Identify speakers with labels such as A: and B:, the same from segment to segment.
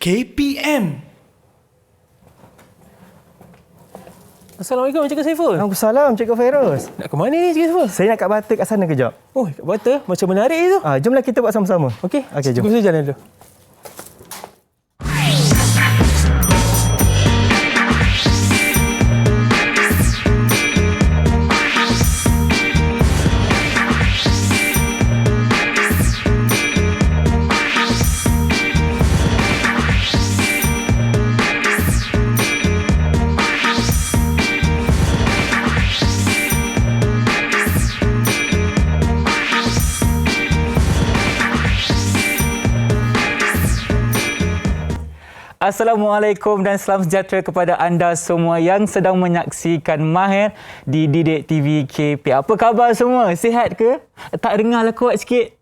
A: KPM.
B: Assalamualaikum Cikgu Saiful.
C: Waalaikumsalam Cikgu Fairuz.
B: Nak ke mana ni Cikgu Saiful?
C: Saya nak kat Bata kat sana kejap.
B: Oh, kat Bata. Macam menarik itu.
C: Jomlah kita buat sama-sama.
B: Okey.
C: Okey, jom.
B: Cikgu saya jalan dulu.
D: Assalamualaikum dan salam sejahtera kepada anda semua yang sedang menyaksikan Mahir di Didik TV KP. Apa khabar semua? Sihat ke? Tak dengar lah kuat sikit.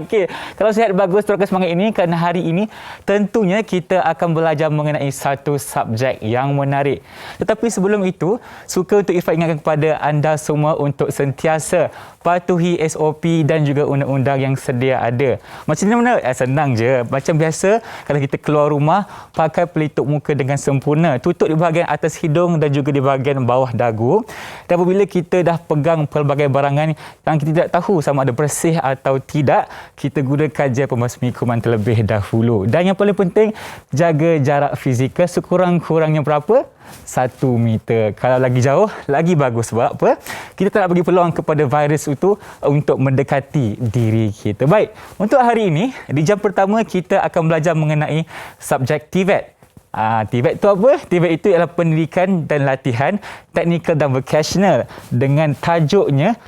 D: Okey. Kalau sihat bagus, teruskan semangat ini kerana hari ini tentunya kita akan belajar mengenai satu subjek yang menarik. Tetapi sebelum itu, suka untuk Irfan ingatkan kepada anda semua untuk sentiasa patuhi SOP dan juga undang-undang yang sedia ada. Macam mana? Senang je. Macam biasa, kalau kita keluar rumah, pakai pelitup muka dengan sempurna. Tutup di bahagian atas hidung dan juga di bahagian bawah dagu. Dan apabila kita dah pegang pelbagai barangan yang kita tidak tahu sama ada bersih atau tidak, kita gunakan gel pembasmi kuman terlebih dahulu. Dan yang paling penting, jaga jarak fizikal sekurang-kurangnya berapa? 1 meter. Kalau lagi jauh, lagi bagus. Sebab apa? Kita tak nak bagi peluang kepada virus itu untuk mendekati diri kita. Baik, untuk hari ini, di jam pertama kita akan belajar mengenai subjek TVET. TVET itu apa? TVET itu ialah pendidikan dan latihan teknikal dan vocational dengan tajuknya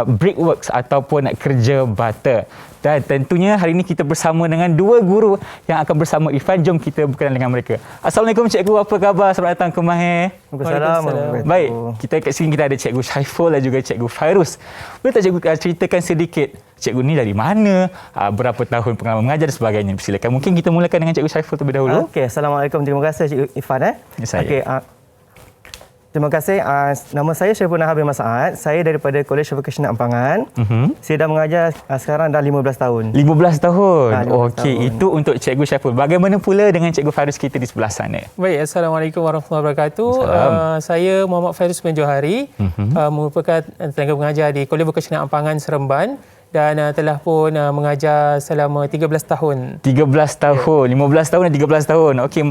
D: Brickworks ataupun kerja bata. Dan tentunya hari ini kita bersama dengan dua guru yang akan bersama Irfan. Jom kita berkenalan dengan mereka. Assalamualaikum Cikgu, apa khabar? Selamat datang ke Mahir.
C: Waalaikumsalam.
D: Baik, kita kat sini kita ada Cikgu Saiful dan juga Cikgu Fairuz. Boleh tak Cikgu ceritakan sedikit Cikgu ni dari mana, berapa tahun pengalaman mengajar dan sebagainya? Silakan. Mungkin kita mulakan dengan Cikgu Saiful terlebih dahulu.
C: Okey, Assalamualaikum. Terima kasih Cikgu Irfan. Okey, terima kasih. Nama saya Syaiful Nahabir Masaad. Saya daripada Kolej Vocational Ampangan. Saya dah mengajar sekarang dah 15 tahun.
D: 15 tahun.
C: 15
D: Okey,
C: tahun.
D: itu untuk Cikgu Syaiful. Bagaimana pula dengan Cikgu Fairuz kita di sebelah sana?
B: Baik, Assalamualaikum warahmatullahi wabarakatuh. Saya Muhammad Fairuz bin Johari, merupakan tenaga pengajar di Kolej Vocational Ampangan Seremban dan telah pun mengajar selama 13 tahun.
D: 13 tahun, 15 tahun dan 13 tahun. Okey,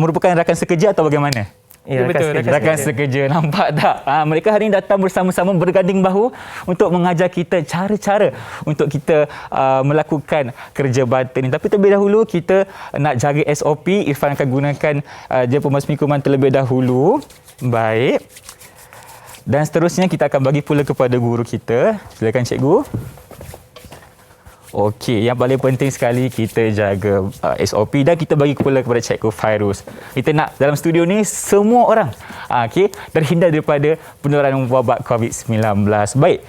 D: merupakan rakan sekerja atau bagaimana?
C: Ya,
B: betul,
D: Rakan sekerja. Nampak tak? Mereka hari ini datang bersama-sama berganding bahu untuk mengajar kita cara-cara untuk kita melakukan kerja bata ini. Tapi terlebih dahulu kita nak jaga SOP. Irfan akan gunakan gel pembasmi kuman terlebih dahulu. Baik. Dan seterusnya kita akan bagi pula kepada guru kita. Silakan Cikgu. Okey, yang paling penting sekali kita jaga SOP dan kita bagi pula kepada Cikgu Fairuz. Kita nak dalam studio ni semua orang terhindar daripada penularan wabak COVID-19. Baik.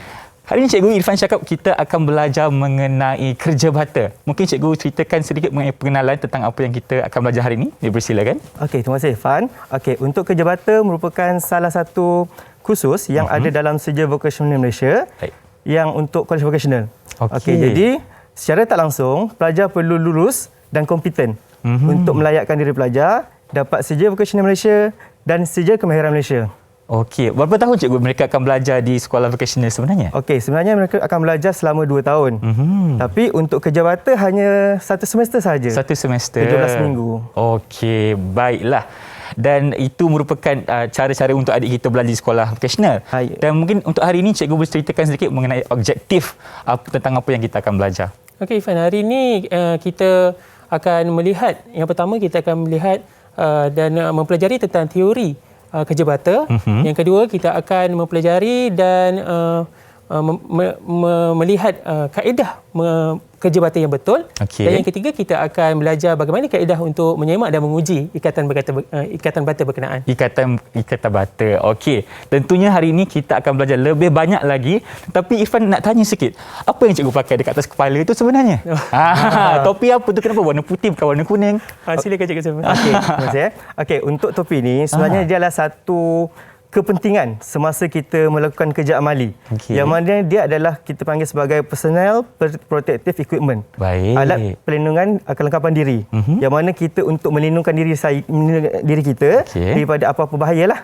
D: Hari ini Cikgu Irfan cakap kita akan belajar mengenai kerja bata. Mungkin Cikgu ceritakan sedikit mengenai pengenalan tentang apa yang kita akan belajar hari ini. Dipersilakan.
C: Okey, terima kasih Irfan. Okey, untuk kerja bata merupakan salah satu kursus yang ada dalam Sijil Vocational Malaysia.
D: Baik.
C: Yang untuk Kolej Vocational.
D: Okey.
C: Jadi secara tak langsung, pelajar perlu lulus dan kompeten untuk melayakkan diri pelajar, dapat Sijil Vocational Malaysia dan Sijil Kemahiran Malaysia.
D: Okey, berapa tahun Cikgu mereka akan belajar di sekolah vocational sebenarnya?
C: Okey, sebenarnya mereka akan belajar selama 2 tahun. Tapi untuk kerja bata hanya 1 semester sahaja.
D: 1 semester.
C: 17 minggu.
D: Okey, baiklah. Dan itu merupakan cara-cara untuk adik kita belajar di sekolah vocational. Dan mungkin untuk hari ini Cikgu boleh ceritakan sedikit mengenai objektif tentang apa yang kita akan belajar.
B: Okey Irfan, hari ini kita akan melihat, yang pertama kita akan melihat dan mempelajari tentang teori kerja bata. Yang kedua kita akan mempelajari dan melihat kaedah kerja bata yang betul. Dan yang ketiga kita akan belajar bagaimana kaedah untuk menyemak dan menguji ikatan bata berkenaan. Ikatan
D: bata. Okey. Tentunya hari ini kita akan belajar lebih banyak lagi. Tapi Irfan nak tanya sikit. Apa yang Cikgu pakai dekat atas kepala itu sebenarnya? Topi apa tu? Kenapa warna putih bukan warna kuning?
B: Silakan Cikgu.
C: Okey, terima kasih. Okey, untuk topi ni sebenarnya dia adalah satu kepentingan semasa kita melakukan kerja amali. Yang mana dia adalah kita panggil sebagai personal protective equipment.
D: Baik.
C: Alat perlindungan kelengkapan diri. Yang mana kita untuk melindungkan diri kita daripada apa-apa bahaya lah.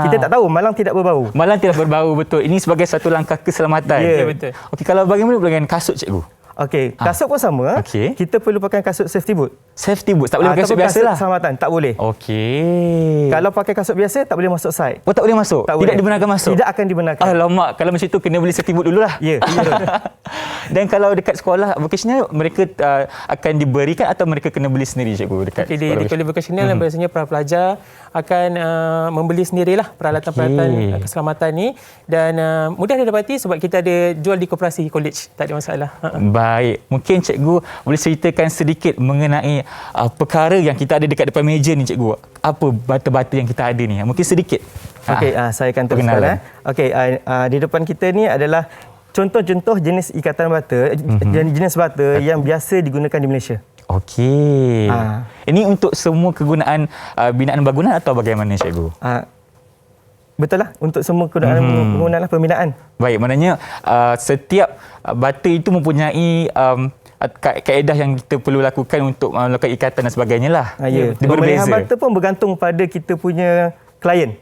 C: Kita tak tahu, malang tidak berbau.
D: Malang tidak berbau, betul. Ini sebagai satu langkah keselamatan.
B: Ya, betul.
D: Okey, kalau bagaimana dengan kasut, cikgu?
C: Okey, kasut pun sama. Kita perlu pakai kasut safety boot.
D: Safety boot, tak boleh pakai kasut biasa lah.
C: Keselamatan, tak boleh.
D: Okey.
C: Kalau pakai kasut biasa, tak boleh masuk site.
D: Oh, tak boleh masuk?
C: Tak
D: Tidak
C: boleh.
D: dibenarkan masuk?
C: Tidak akan dibenarkan.
D: Alamak, kalau macam itu kena beli safety boot dululah.
C: Ya,
D: Dan kalau dekat sekolah vocational, mereka akan diberikan atau mereka kena beli sendiri, cikgu? Dekat
B: di kuliah vocational biasanya para pelajar akan membeli sendirilah peralatan-peralatan keselamatan ni, dan mudah didapati sebab kita ada jual di koperasi college, tak ada masalah.
D: Baik, mungkin cikgu boleh ceritakan sedikit mengenai perkara yang kita ada dekat depan meja ni, cikgu. Apa bata-bata yang kita ada ni? Mungkin sedikit.
C: Okey, saya akan teruskan. Okey, di depan kita ni adalah contoh-contoh jenis ikatan bata, jenis bata yang biasa digunakan di Malaysia.
D: Okey. Ini untuk semua kegunaan binaan bangunan atau bagaimana, cikgu?
C: Betul lah, untuk semua kegunaan pembinaan.
D: Baik, maknanya setiap bata itu mempunyai kaedah yang kita perlu lakukan untuk melakukan ikatan dan sebagainya lah.
C: Ya.
D: Dia berbeza.
C: Pemilihan bata pun bergantung pada kita punya klien.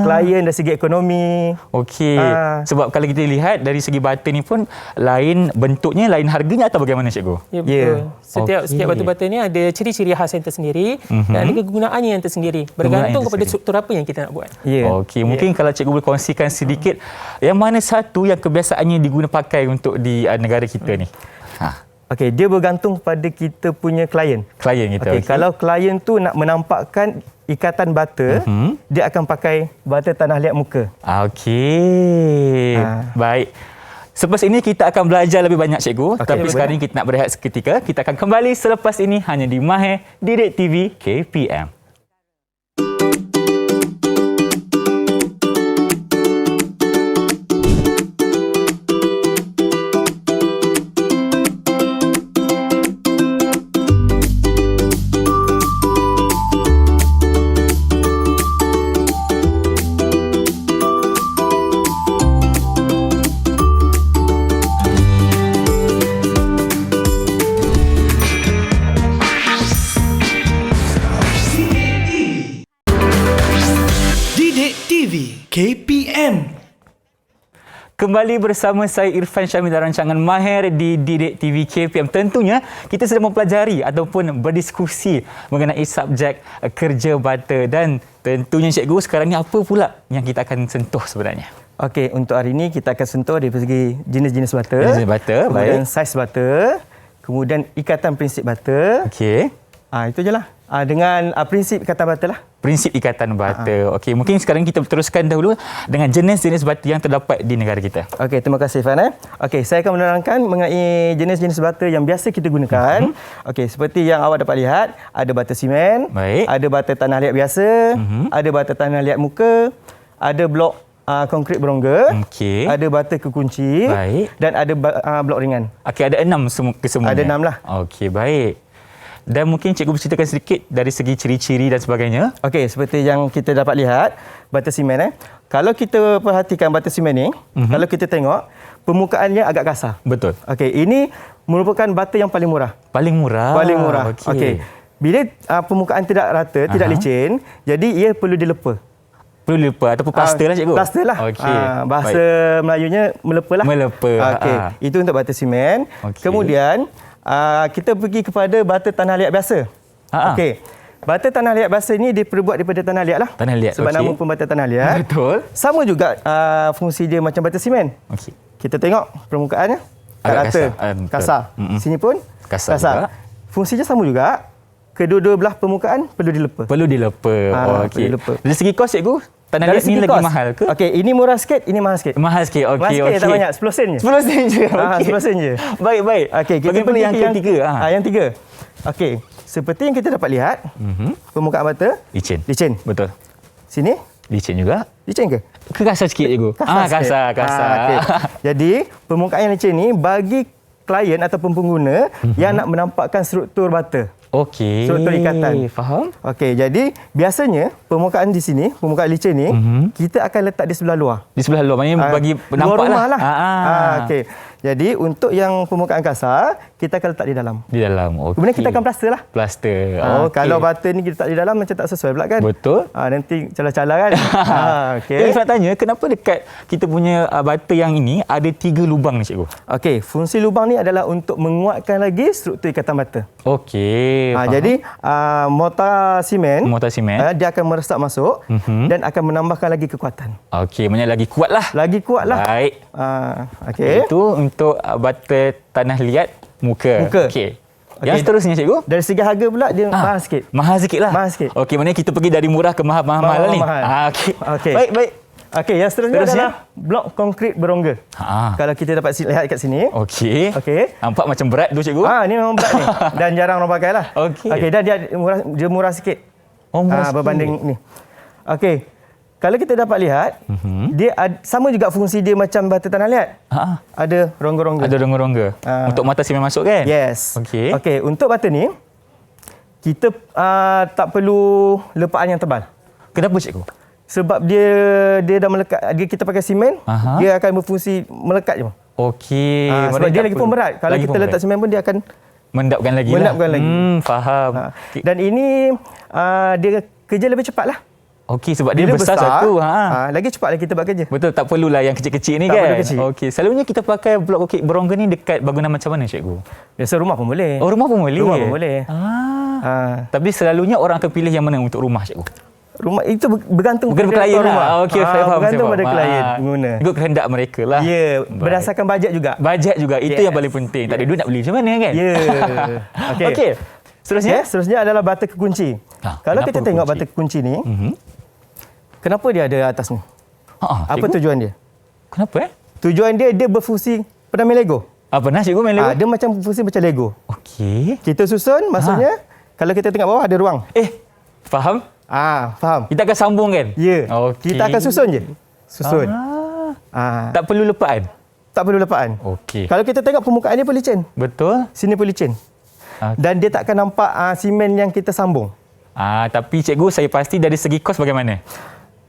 C: Klien dari segi ekonomi.
D: Okey. Sebab kalau kita lihat dari segi bata ni pun lain bentuknya, lain harganya atau bagaimana, cikgu?
B: Ya, betul. Setiap batu-bata ni ada ciri-ciri khas yang tersendiri dan ada kegunaannya yang tersendiri. Bergantung kepada struktur apa yang kita nak buat.
D: Okey, mungkin kalau cikgu boleh kongsikan sedikit yang mana satu yang kebiasaannya diguna pakai untuk di negara kita ni.
C: Okey, dia bergantung pada kita punya klien.
D: Klien kita.
C: Okey, kalau klien tu nak menampakkan ikatan bata, dia akan pakai bata tanah liat muka.
D: Okey. Baik. Selepas ini kita akan belajar lebih banyak, cikgu. Tapi sekarang kita nak berehat seketika. Kita akan kembali selepas ini hanya di Mahir Didik TV KPM.
A: KPM.
D: Kembali bersama saya Irfan Syamil dan rancangan Mahir di Didik TV KPM. Tentunya kita sedang mempelajari ataupun berdiskusi mengenai subjek kerja bata, dan tentunya, cikgu, sekarang ni apa pula yang kita akan sentuh sebenarnya?
C: Okey, untuk hari ini kita akan sentuh dari segi jenis-jenis bata.
D: Jenis bata,
C: kemudian
D: baik.
C: saiz bata, kemudian ikatan prinsip bata.
D: Okey.
C: Itu je lah. Dengan prinsip ikatan bata lah.
D: Prinsip ikatan bata. Okey, mungkin sekarang kita teruskan dahulu dengan jenis-jenis bata yang terdapat di negara kita.
C: Okey, terima kasih, Irfan. Okey, saya akan menerangkan mengenai jenis-jenis bata yang biasa kita gunakan. Okey, seperti yang awak dapat lihat, ada bata simen, ada bata tanah liat biasa, ada bata tanah liat muka, ada blok konkrit berongga, ada bata kekunci, dan ada blok ringan.
D: Okey, ada 6 kesemuanya.
C: Ada 6 lah.
D: Okey, baik. Dan mungkin cikgu berceritakan sedikit dari segi ciri-ciri dan sebagainya.
C: Okey, seperti yang kita dapat lihat, bata simen. Kalau kita perhatikan bata simen ni, kalau kita tengok, permukaannya agak kasar.
D: Betul.
C: Okey, ini merupakan bata yang paling murah.
D: Paling murah?
C: Paling murah. Okey. Bila permukaan tidak rata, tidak licin, jadi ia perlu dilepa.
D: Perlu dilepa ataupun plaster lah, cikgu?
C: Plaster lah.
D: Okey.
C: Bahasa Melayunya melepa lah.
D: Melepa.
C: Okey. Itu untuk bata simen. Kemudian, kita pergi kepada bata tanah liat biasa. Okey. Bata tanah liat biasa ni diperbuat daripada tanah liat lah.
D: Tanah liat.
C: Sebab nama pun bata tanah liat.
D: Betul.
C: Sama juga fungsi dia macam bata simen.
D: Okey.
C: Kita tengok permukaannya agak rata. Kasar. Sini pun kasar.
D: Juga.
C: Fungsinya sama juga. Kedua-dua belah permukaan perlu dilepa.
D: Perlu dilepa. Okey. Dari segi kos, cikgu, tanah liat ni lagi mahal ke?
C: Okey, ini murah sikit, ini mahal sikit.
D: Mahal sikit. Okey,
C: mahal sikit, tak banyak, 10 sen je.
D: 10 sen je. Okey.
C: 10 sen je.
D: Baik.
C: Okey, kita
D: bagaimana yang ketiga?
C: Yang tiga. Okey, seperti yang kita dapat lihat, permukaan bata licin.
D: Betul.
C: Sini
D: licin juga.
C: Licin ke?
D: Kasar sikit, cikgu. Kasar.
C: Okay. Jadi, permukaan yang licin ni bagi klien ataupun pengguna yang nak menampakkan struktur bata.
D: Okey.
C: Struktur ikatan.
D: Faham?
C: Okey, jadi biasanya permukaan di sini, permukaan licin ni, kita akan letak di sebelah luar.
D: Di sebelah luar, maknanya bagi
C: luar
D: nampak
C: rumah lah.
D: Okey.
C: Okey. Jadi untuk yang permukaan kasar, kita akan letak di dalam.
D: Di dalam. Okey.
C: Kemudian kita akan plaster lah.
D: Plaster.
C: Okey.
D: Okey.
C: Kalau bata ni kita letak di dalam macam tak sesuai pula kan?
D: Betul.
C: Nanti calar-calar kan? Okey.
D: Saya nak tanya, kenapa dekat kita punya bata yang ini ada 3 lubang ni, cikgu?
C: Okey, fungsi lubang ni adalah untuk menguatkan lagi struktur ikatan bata.
D: Okey.
C: Jadi mortar simen, dia akan meresap masuk dan akan menambahkan lagi kekuatan.
D: Okey, maknanya lagi kuat lah.
C: Lagi kuat lah.
D: Baik.
C: Okey.
D: Itu untuk bata tanah liat muka. Okey. Yang
C: Okey.
D: seterusnya, cikgu?
C: Dari segi harga pula dia mahal sikit.
D: Mahal sikit lah.
C: Mahal sikit.
D: Okey, maknanya kita pergi dari murah ke mahal-mahal ni.
C: Mahal.
D: Okey.
C: Okey.
D: Baik.
C: Okey, yang seterusnya adalah blok konkrit berongga. Kalau kita dapat lihat kat sini.
D: Okey.
C: Okey.
D: Nampak macam berat tu, cikgu?
C: Ni memang berat ni dan jarang orang pakai lah.
D: Okey.
C: Okey, dan dia murah sikit.
D: Murah sikit.
C: Berbanding ni. Okey. Kalau kita dapat lihat, dia sama juga fungsi dia macam bata tanah liat. Ada rongga-rongga.
D: Ada rongga-rongga. Untuk mata simen masuk kan?
C: Yes.
D: Okey.
C: Okey, untuk bata ni kita tak perlu lepaan yang tebal.
D: Kenapa, cikgu?
C: Sebab dia dah melekat. Kita pakai simen, dia akan berfungsi melekat je.
D: Okey.
C: Sebab dia lagi pun berat. Kalau kita letak simen pun dia akan
D: mendapkan lagi. Faham.
C: Dan ini dia kerja lebih cepat lah.
D: Okey, sebab dia besar satu.
C: Lagi cepatlah kita buat kerja.
D: Betul, tak perlulah yang kecil-kecil ni
C: tak
D: kan?
C: Kecil.
D: Okey, selalunya kita pakai blok kokek berongga ni dekat bangunan macam mana, cikgu?
C: Biasa rumah pun boleh.
D: Rumah pun boleh?
C: Rumah pun boleh.
D: Tapi selalunya orang akan pilih yang mana untuk rumah, cikgu?
C: Rumah itu bergantung
D: pada klien lah. Okey, saya faham.
C: Bergantung pada klien guna.
D: Ikut kehendak mereka lah.
C: Ya, berdasarkan bajet juga.
D: Bajet juga, itu yang paling penting. Tak ada duit nak beli macam mana kan?
C: Ya.
D: Okey.
C: Seterusnya adalah bata kekunci. Kalau kita tengok bata kekunci ni, kenapa dia ada atas ni? Apa tujuan dia?
D: Kenapa
C: Tujuan dia berfungsi pernah main Lego?
D: Pernah, cikgu main Lego?
C: Dia macam fungsi macam Lego.
D: Okey.
C: Kita susun, maksudnya kalau kita tengok bawah ada ruang.
D: Faham?
C: Faham.
D: Kita akan sambung kan?
C: Ya.
D: Okay.
C: Kita akan susun je. Susun.
D: Tak perlu lepaan?
C: Tak perlu lepaan.
D: Okey.
C: Kalau kita tengok permukaan dia pun licin.
D: Betul.
C: Sini pun licin. Dan dia tak akan nampak simen yang kita sambung.
D: Tapi cikgu, saya pasti dari segi kos bagaimana?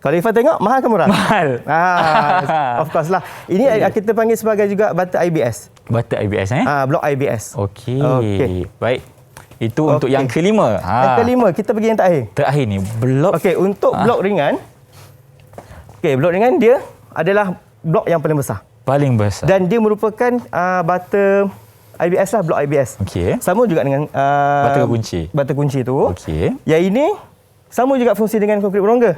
C: Kalau Ifan tengok, mahal ke murah?
D: Mahal.
C: Of course lah. Ini kita panggil sebagai juga bata IBS.
D: Bata IBS
C: blok IBS.
D: Okey. Baik. Itu untuk yang kelima.
C: Yang kelima, kita pergi yang terakhir.
D: Terakhir ni, blok.
C: Okey, untuk blok ringan. Okey, blok ringan dia adalah blok yang paling besar.
D: Paling besar.
C: Dan dia merupakan bata IBS lah, blok IBS.
D: Okey.
C: Sama juga dengan
D: bata kunci.
C: Bata kunci tu.
D: Okey.
C: Yang ini sama juga fungsi dengan konkrit berongga.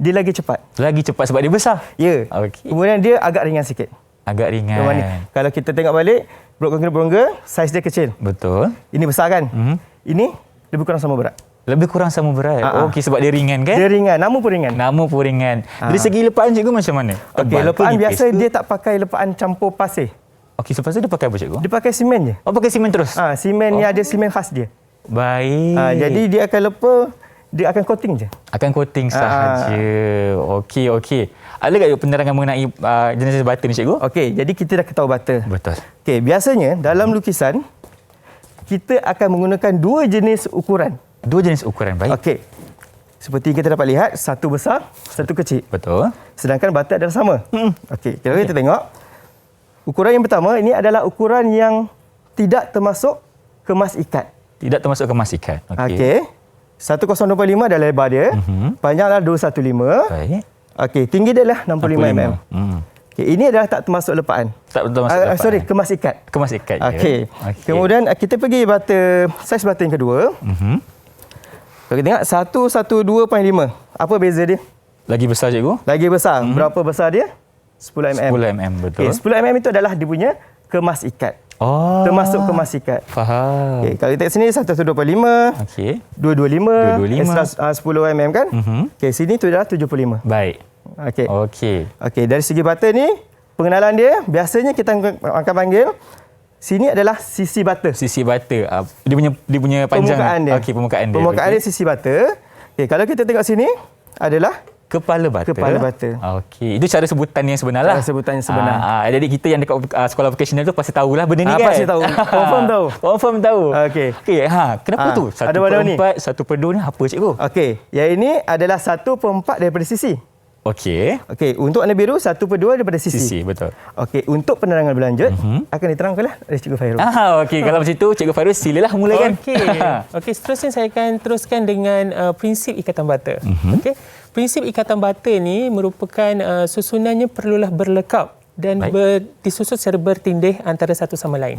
C: Dia lagi cepat.
D: Lagi cepat sebab dia besar.
C: Ya.
D: Okey.
C: Kemudian dia agak ringan sikit.
D: Agak ringan.
C: Kalau kita tengok balik, blok konkrit berongga, saiz dia kecil.
D: Betul.
C: Ini besar kan? Ini lebih kurang sama berat.
D: Lebih kurang sama berat. Okey, sebab dia ringan kan?
C: Dia ringan, nama pun ringan.
D: Nama pun ringan. Dari segi lepaan, cikgu macam mana?
C: Okey, lepaan biasa dia tak pakai lepaan campur pasir.
D: Okey, selepas tu dia pakai apa, cikgu?
C: Dia pakai simen je.
D: Pakai simen terus?
C: Simen ni ada simen khas dia.
D: Baik.
C: Jadi dia akan lepa, dia akan coating je.
D: Akan coating sahaja. Okey. Ada tak penerangan mengenai jenis bata ni, cikgu?
C: Okey, jadi kita dah ketahui bata.
D: Betul.
C: Okey, biasanya dalam lukisan kita akan menggunakan dua jenis ukuran.
D: Dua jenis ukuran, baik.
C: Okey. Seperti kita dapat lihat, satu besar, satu kecil.
D: Betul.
C: Sedangkan bata adalah sama. Okey, kalau kita tengok, ukuran yang pertama ini adalah ukuran yang tidak termasuk kemas ikat.
D: Tidak termasuk kemas ikat.
C: Okey. 1025 adalah lebar dia. Panjanglah 215.
D: Baik.
C: Okey, tinggi dia adalah 65 mm. Okay, ini adalah tak termasuk lepaan.
D: Tak termasuk lepaan.
C: Kemas ikat.
D: Kemas ikat.
C: Okey. Kemudian kita pergi saiz bata yang kedua. Kalau kita tengok 112.5. Apa beza dia?
D: Lagi besar, cikgu?
C: Lagi besar. Berapa besar dia? 10 mm.
D: 10 mm, betul.
C: Okay, 10 mm itu adalah dia punya kemas ikat. Termasuk kemas ikat.
D: Faham.
C: Okay, kalau kita tengok sini 125.
D: Okey.
C: 225. 10 mm kan? Okey, sini tu adalah 75.
D: Baik.
C: Okey, dari segi bata ni, pengenalan dia biasanya kita akan panggil sini adalah sisi bata.
D: Sisi bata. Dia punya panjang.
C: Permukaan dia.
D: Okey, permukaan dia.
C: Permukaan dia sisi bata. Okey, kalau kita tengok sini adalah
D: Kepala bata.
C: Kepala bata.
D: Okey, itu cara sebutan yang sebenar lah.
C: Cara sebutan yang sebenar.
D: Jadi kita yang dekat sekolah vocational tu pasti tahulah benda ni kan.
C: Pasti tahu. Confirm tahu.
D: Confirm tahu.
C: Okey.
D: Okey, kenapa tu? 1/4, 1/2 ni apa cikgu?
C: Okey, yang ini adalah 1/4 daripada sisi.
D: Okey.
C: Okey, untuk warna biru 1/2 daripada sisi.
D: Sisi, betul.
C: Okey, untuk penerangan berlanjut akan diterangkanlah oleh Cikgu Fairul.
D: Okey, kalau macam tu Cikgu Fairul silalah mulakan.
B: Okey, seterusnya saya akan teruskan dengan prinsip ikatan bata. Okey. Prinsip ikatan bata ni merupakan susunannya perlulah berlekap dan disusun secara bertindih antara satu sama lain.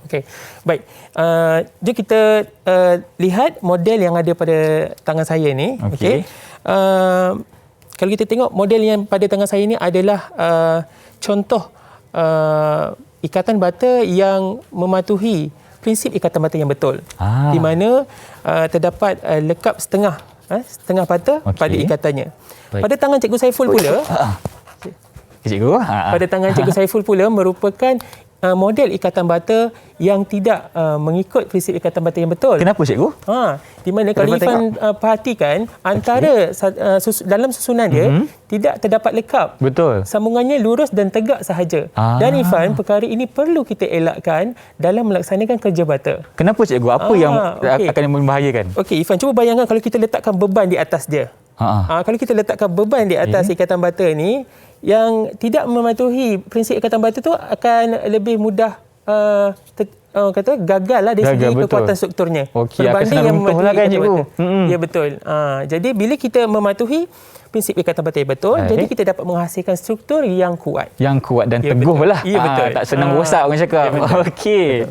B: Okey, baik. Jom kita lihat model yang ada pada tangan saya ni. Okey. Kalau kita tengok model yang pada tangan saya ini adalah contoh ikatan bata yang mematuhi prinsip ikatan bata yang betul. Di mana terdapat lekap setengah bata pada ikatannya.
D: Baik.
B: Pada tangan Cikgu Saiful pula,
D: Cikgu?
B: pada tangan Cikgu Saiful pula merupakan model ikatan bata yang tidak mengikut prinsip ikatan bata yang betul.
D: Kenapa cikgu?
B: Di mana kalau Irfan perhatikan antara dalam susunan dia tidak terdapat lekap.
D: Betul.
B: Sambungannya lurus dan tegak sahaja. Dan Irfan, perkara ini perlu kita elakkan dalam melaksanakan kerja bata.
D: Kenapa cikgu? Apa yang akan membahayakan?
B: Okey, Irfan, cuba bayangkan kalau kita letakkan beban di atas dia. Kalau kita letakkan beban di atas ikatan bata ni, yang tidak mematuhi prinsip ikatan bata tu akan lebih mudah gagal lah dari segi kekuatan strukturnya.
D: Berbanding yang mematuhi ikatan bata.
B: Ya, betul. Jadi bila kita mematuhi prinsip ikatan bata yang betul, jadi kita dapat menghasilkan struktur yang kuat.
D: Yang kuat dan teguh lah.
B: Ya, betul.
D: Tak senang rosak orang cakap. Okey.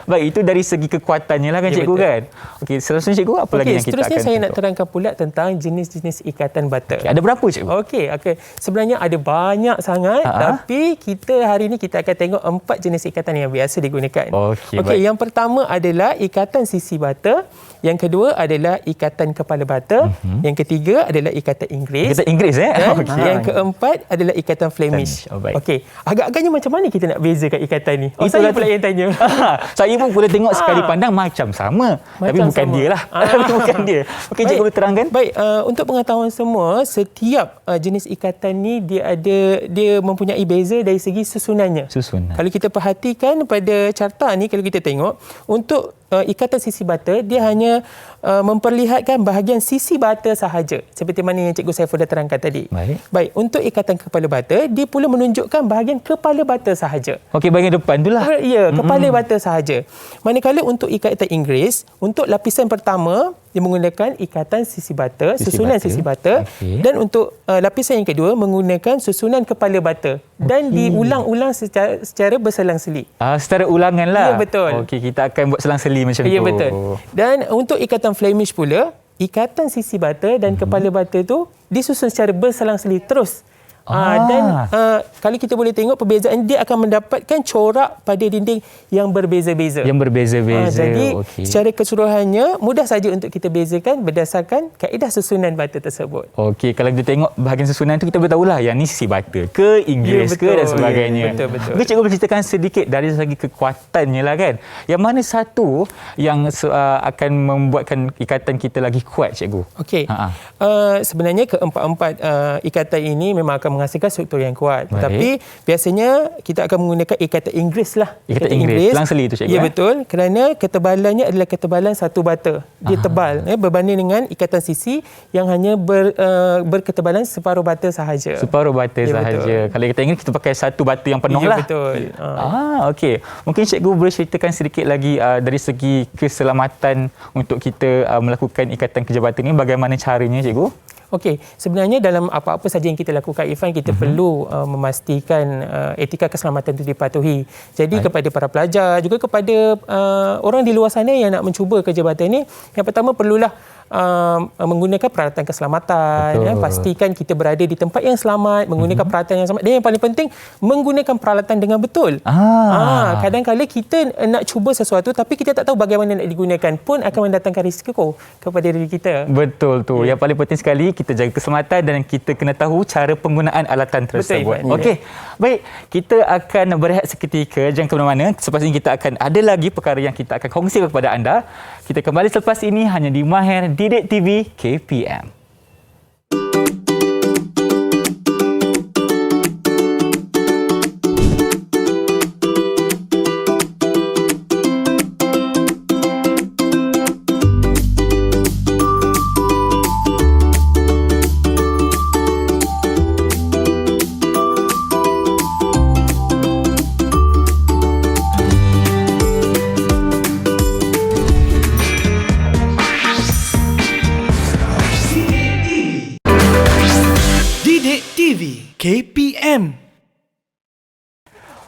D: Baik, itu dari segi kekuatannya lah kan cikgu kan? Okey, seterusnya cikgu apa lagi yang kita akan
B: seterusnya saya nak terangkan pula tentang jenis-jenis ikatan bata.
D: Ada berapa cikgu?
B: Okey. Sebenarnya ada banyak sangat, tapi kita hari ini kita akan tengok 4 jenis ikatan yang biasa digunakan. Okey, yang pertama adalah ikatan sisi bata, yang kedua adalah ikatan kepala bata, yang ketiga adalah ikatan Inggeris.
D: Ikatan Inggeris
B: dan yang keempat adalah ikatan Flemish. Okey. Agak-agaknya macam mana kita nak bezakan ikatan ni? Saya pula yang tanya.
D: Saya pun boleh tengok sekali pandang macam sama. Tapi bukan dia lah. Bukan dia. Okey, cikgu boleh terangkan?
B: Baik, untuk pengetahuan semua, setiap jenis ikatan ni dia mempunyai beza dari segi susunannya. Kalau kita perhatikan pada carta ni, kalau kita tengok, untuk ikatan sisi bata, dia hanya memperlihatkan bahagian sisi bata sahaja. Seperti mana yang Cikgu Saiful dah terangkan tadi. Baik, untuk ikatan kepala bata, dia pula menunjukkan bahagian kepala bata sahaja.
D: Okey, bahagian depan tu lah.
B: Ya, kepala bata sahaja. Manakala untuk ikatan Inggeris, untuk lapisan pertama, dia menggunakan ikatan sisi bata, susunan sisi bata. Dan untuk lapisan yang kedua, menggunakan susunan kepala bata. Dan diulang-ulang secara berselang-seli.
D: Secara ulangan lah.
B: Ya, betul.
D: Okey, kita akan buat selang-seli macam tu.
B: Ya, betul. Dan untuk ikatan Flemish pula, ikatan sisi bata dan kepala bata tu disusun secara berselang-seli terus. Dan kalau kita boleh tengok perbezaan, dia akan mendapatkan corak pada dinding yang berbeza-beza. Jadi secara keseluruhannya mudah saja untuk kita bezakan berdasarkan kaedah susunan bata tersebut.
D: Okey, kalau kita tengok bahagian susunan tu, kita boleh tahulah yang ni sisi bata ke Inggeris ke dan sebagainya.
B: Betul.
D: Mungkin cikgu boleh ceritakan sedikit dari segi kekuatannya lah kan. Yang mana satu yang akan membuatkan ikatan kita lagi kuat cikgu?
B: Okey. Sebenarnya keempat-empat ikatan ini memang akan menghasilkan struktur yang kuat. Tapi biasanya kita akan menggunakan ikatan Inggeris lah.
D: Ikatan Inggeris. Selang-seli tu cikgu.
B: Ya, betul. Kerana ketebalannya adalah ketebalan satu bata. Dia tebal berbanding dengan ikatan sisi yang hanya berketebalan separuh bata sahaja.
D: Separuh bata sahaja. Betul. Kalau ikatan Inggeris kita pakai satu bata yang penuh lah.
B: Betul.
D: Okey. Mungkin cikgu boleh ceritakan sedikit lagi dari segi keselamatan untuk kita melakukan ikatan kerja bata ni, bagaimana caranya cikgu?
B: Okey, sebenarnya dalam apa-apa saja yang kita lakukan, Irfan, kita perlu memastikan etika keselamatan itu dipatuhi. Jadi kepada para pelajar, juga kepada orang di luar sana yang nak mencuba kerja bata ini, yang pertama perlulah menggunakan peralatan keselamatan. Pastikan kita berada di tempat yang selamat, menggunakan peralatan yang selamat. Dan yang paling penting, menggunakan peralatan dengan betul. Kadang-kadang kita nak cuba sesuatu tapi kita tak tahu bagaimana nak digunakan, pun akan mendatangkan risiko kepada diri kita.
D: Betul tu. Yang paling penting sekali, kita jaga keselamatan dan kita kena tahu cara penggunaan alatan tersebut. Okey. Baik, kita akan berehat seketika. Jangan ke mana-mana. Selepas ini kita akan ada lagi perkara yang kita akan kongsikan kepada anda. Kita kembali selepas ini hanya di Mahir Didik TV KPM.
A: KPM.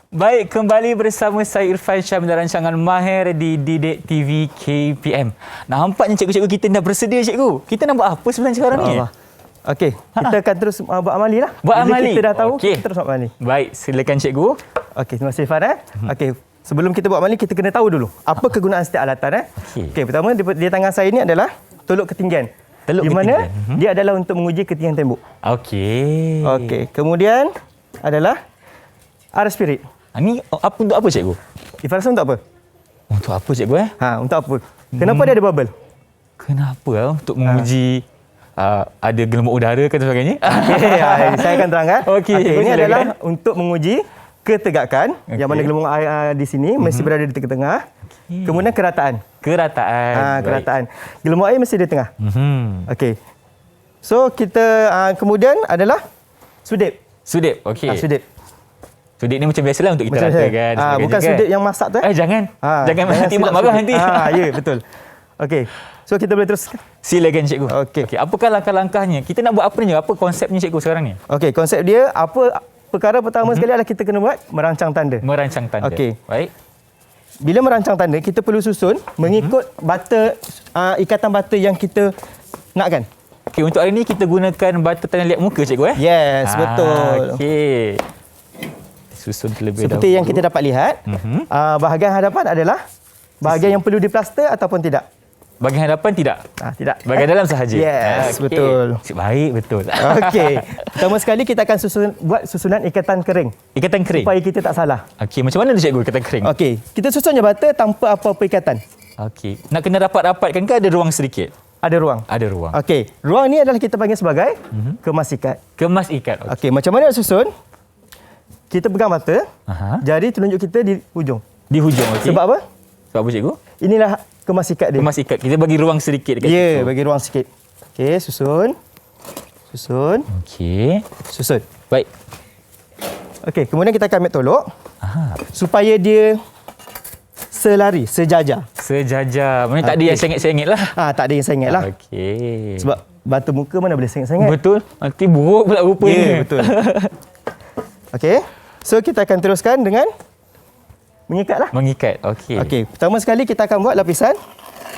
D: Baik, kembali bersama saya Irfan Syam dan rancangan Mahir di Didik TV KPM. Nampaknya cikgu-cikgu kita dah bersedia, cikgu. Kita nak buat apa sebenarnya sekarang ni?
C: Okey, kita akan terus buat amali lah.
D: Buat
C: Bila
D: amali?
C: kita dah tahu,
D: Okey.
C: kita terus buat amali.
D: Baik, silakan cikgu.
C: Okey, terima kasih Irfan. Okey, sebelum kita buat amali, kita kena tahu dulu apa kegunaan setiap alatan. Okey, pertama di tangan saya ni adalah tolok ketinggian.
D: Tolok
C: di mana
D: ketinggian.
C: dia adalah untuk menguji ketinggian tembok.
D: Okey.
C: Okey, kemudian adalah arah spirit.
D: Ini apa untuk apa, cikgu?
C: Irfan rasa untuk apa?
D: Untuk apa, cikgu?
C: Untuk apa? Kenapa dia ada bubble?
D: Kenapa untuk menguji ada gelembung udara ke sebagainya?
C: Okey, saya akan terangkan.
D: Okey,
C: ini
D: silakan.
C: adalah untuk menguji ketegakan yang mana gelembung air di sini mesti berada di tengah-tengah. Kemudian kerataan.
D: Kerataan.
C: Kerataan. Gelembung air mesti di tengah. Okey. So kita kemudian adalah sudip.
D: Sudip. Okey.
C: Sudip.
D: Sudip ni macam biasalah untuk kita ratakan.
C: Bukan sudip yang masak tu.
D: Jangan. Jangan nanti mak marah nanti.
C: Ya, betul. Okey. So kita boleh terus.
D: Silakan, cikgu.
C: Okey.
D: Apakah langkah-langkahnya? Kita nak buat apa ni? Apa konsepnya, cikgu, sekarang ni?
C: Okey, konsep dia apa perkara pertama sekali adalah kita kena buat merancang tanda.
D: Merancang tanda.
C: Okey.
D: Baik.
C: Bila merancang tanda, kita perlu susun mengikut bata ikatan bata yang kita nakkan.
D: Okey, untuk hari ini kita gunakan bata tanda liat muka, cikgu.
C: Yes, betul.
D: Okey. Susun terlebih dahulu.
C: Seperti yang kita dapat lihat, bahagian hadapan adalah bahagian yang perlu diplaster ataupun tidak.
D: Bahagian hadapan tidak?
C: Tidak.
D: Bahagian dalam sahaja?
C: Yes, betul.
D: Baik, betul.
C: Okey. Pertama sekali kita akan buat susunan ikatan kering.
D: Ikatan kering?
C: Supaya kita tak salah.
D: Okey, macam mana tu, cikgu, ikatan kering?
C: Okey, kita susun je bata tanpa apa-apa ikatan.
D: Okey. Nak kena rapat-rapatkan ke ada ruang sedikit?
C: Ada ruang.
D: Ada ruang.
C: Okey, ruang ni adalah kita panggil sebagai kemas ikat.
D: Kemas ikat.
C: Okey, macam mana nak susun? Kita pegang bata, jari telunjuk kita di hujung.
D: Di hujung, okey.
C: Sebab apa?
D: Sebab apa, cikgu?
C: Inilah kemas ikat dia.
D: Kemas ikat. Kita bagi ruang sedikit dekat situ.
C: Ya, bagi ruang sikit. Okey, susun. Susun.
D: Okey.
C: Susun.
D: Baik.
C: Okey, kemudian kita akan ambil tolok. Supaya dia selari, sejajar.
D: Sejajar. Maksudnya tak ada yang sengit-sengit lah.
C: Tak ada yang sengit lah.
D: Okey.
C: Sebab bata muka mana boleh sengit-sengit.
D: Betul. Nanti buruk pula rupanya.
C: Ya, betul. Okey. So kita akan teruskan dengan mengikat lah.
D: Mengikat. Okey.
C: Okey, pertama sekali kita akan buat lapisan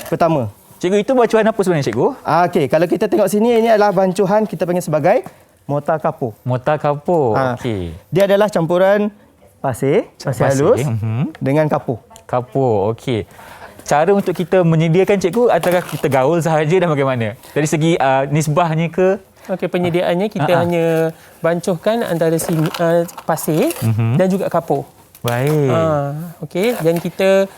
C: pertama.
D: Cikgu, itu bancuhan apa sebenarnya, cikgu?
C: Okey, kalau kita tengok sini, ini adalah bancuhan kita panggil sebagai mortar kapur.
D: Mortar kapur. Okey.
C: Dia adalah campuran pasir halus dengan kapur.
D: Kapur. Okey. Cara untuk kita menyediakan, cikgu, adakah kita gaul sahaja dan bagaimana? Dari segi nisbahnya ke?
B: Okey, penyediaannya kita hanya bancuhkan antara pasir dan juga kapur.
D: Baik.
B: Okey, dan kita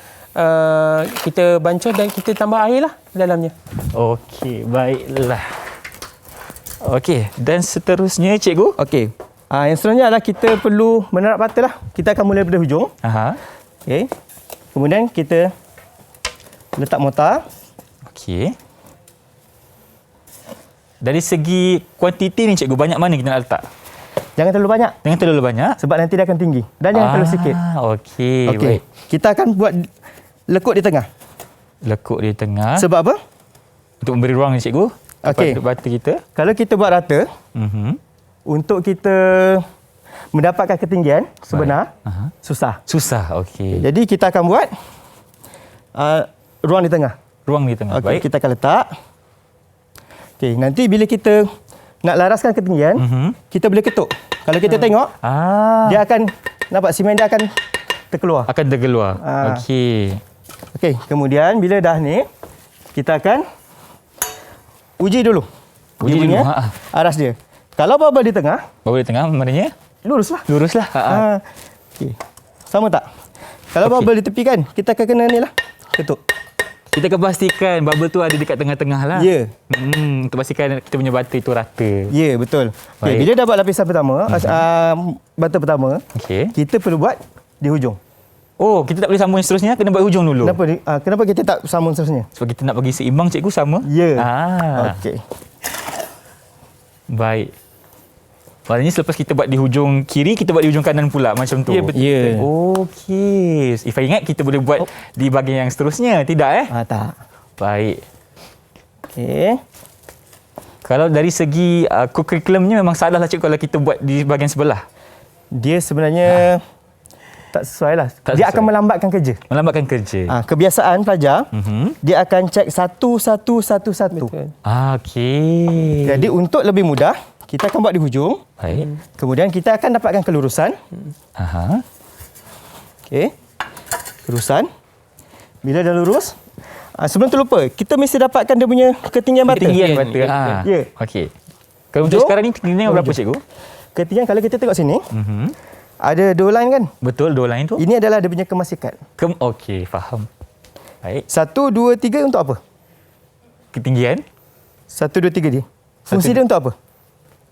B: bancuh dan kita tambah air lah dalamnya.
D: Okey, baiklah. Okey, dan seterusnya, cikgu?
C: Okey. Yang seterusnya adalah kita perlu menerap bata lah. Kita akan mula daripada hujung. Okey. Kemudian kita letak mortar.
D: Okey. Dari segi kuantiti ni, cikgu, banyak mana kita nak letak?
C: Jangan terlalu banyak.
D: Jangan terlalu banyak?
C: Sebab nanti dia akan tinggi. Dan jangan terlalu sikit.
D: Okey.
C: Okey. Kita akan buat lekuk di tengah.
D: Lekuk di tengah.
C: Sebab apa?
D: Untuk memberi ruang, cikgu.
C: Okey.
D: Bata kita.
C: Kalau kita buat rata, untuk kita mendapatkan ketinggian sebenar, susah.
D: Susah, okey.
C: Jadi kita akan buat ruang di tengah.
D: Ruang di tengah,
C: Okey,
D: baik.
C: kita akan letak. Okey, nanti bila kita nak laraskan ketinggian, kita boleh ketuk. Kalau kita tengok, dia akan nampak semen dia akan terkeluar.
D: Akan terkeluar. Okey.
C: Okey, kemudian bila dah ni, kita akan uji dulu.
D: Uji
C: dia punya
D: dulu,
C: aras dia. Kalau bubble di tengah,
D: Bubble di tengah, maknanya?
C: luruslah.
D: Luruslah.
C: Okey. Sama tak? Kalau bubble di tepi kan, kita akan kena ni lah. Ketuk.
D: Kita akan pastikan bubble tu ada dekat tengah-tengah lah.
C: Ya.
D: Untuk pastikan kita punya bata itu rata.
C: Ya, betul. Okay,
D: Baik.
C: bila dah buat lapisan pertama, bata pertama,
D: Okey.
C: kita perlu buat di hujung.
D: Oh, kita tak boleh sambung yang seterusnya, kena buat hujung dulu.
C: Kenapa kita tak sambung seterusnya?
D: Sebab kita nak bagi seimbang, cikgu, sama?
C: Ya.
D: Okey.
C: Okey.
D: Baik. Maknanya selepas kita buat di hujung kiri, kita buat di hujung kanan pula macam tu.
B: Ya, betul.
C: Ya.
D: Okey. If I ingat kita boleh buat di bahagian yang seterusnya, tidak
C: Tak.
D: Baik.
C: Okey.
D: Kalau dari segi kurikulumnya memang salah lah cikgu kalau kita buat di bahagian sebelah.
C: Dia sebenarnya tak sesuai lah. Dia akan melambatkan kerja.
D: Melambatkan kerja.
C: Kebiasaan pelajar, dia akan cek satu.
B: Betul.
D: Okey.
C: Jadi untuk lebih mudah, kita akan buat di hujung.
D: Baik.
C: Kemudian kita akan dapatkan kelurusan.
D: Aha.
C: Okey. Kelurusan. Bila dah lurus, sebelum tu lupa, kita mesti dapatkan dia punya ketinggian bata.
D: Ketinggian bata.
C: Ya.
D: Okey. Kalau untuk sekarang ni ketinggian berapa cikgu?
C: Ketinggian kalau kita tengok sini, ada 2 line kan?
D: Betul, 2 line tu.
C: Ini adalah dia punya kemas sikat.
D: Okey, faham. Baik.
C: 1, 2, 3 untuk apa?
D: Ketinggian
C: 1, 2, 3 dia. Fungsi dia untuk apa?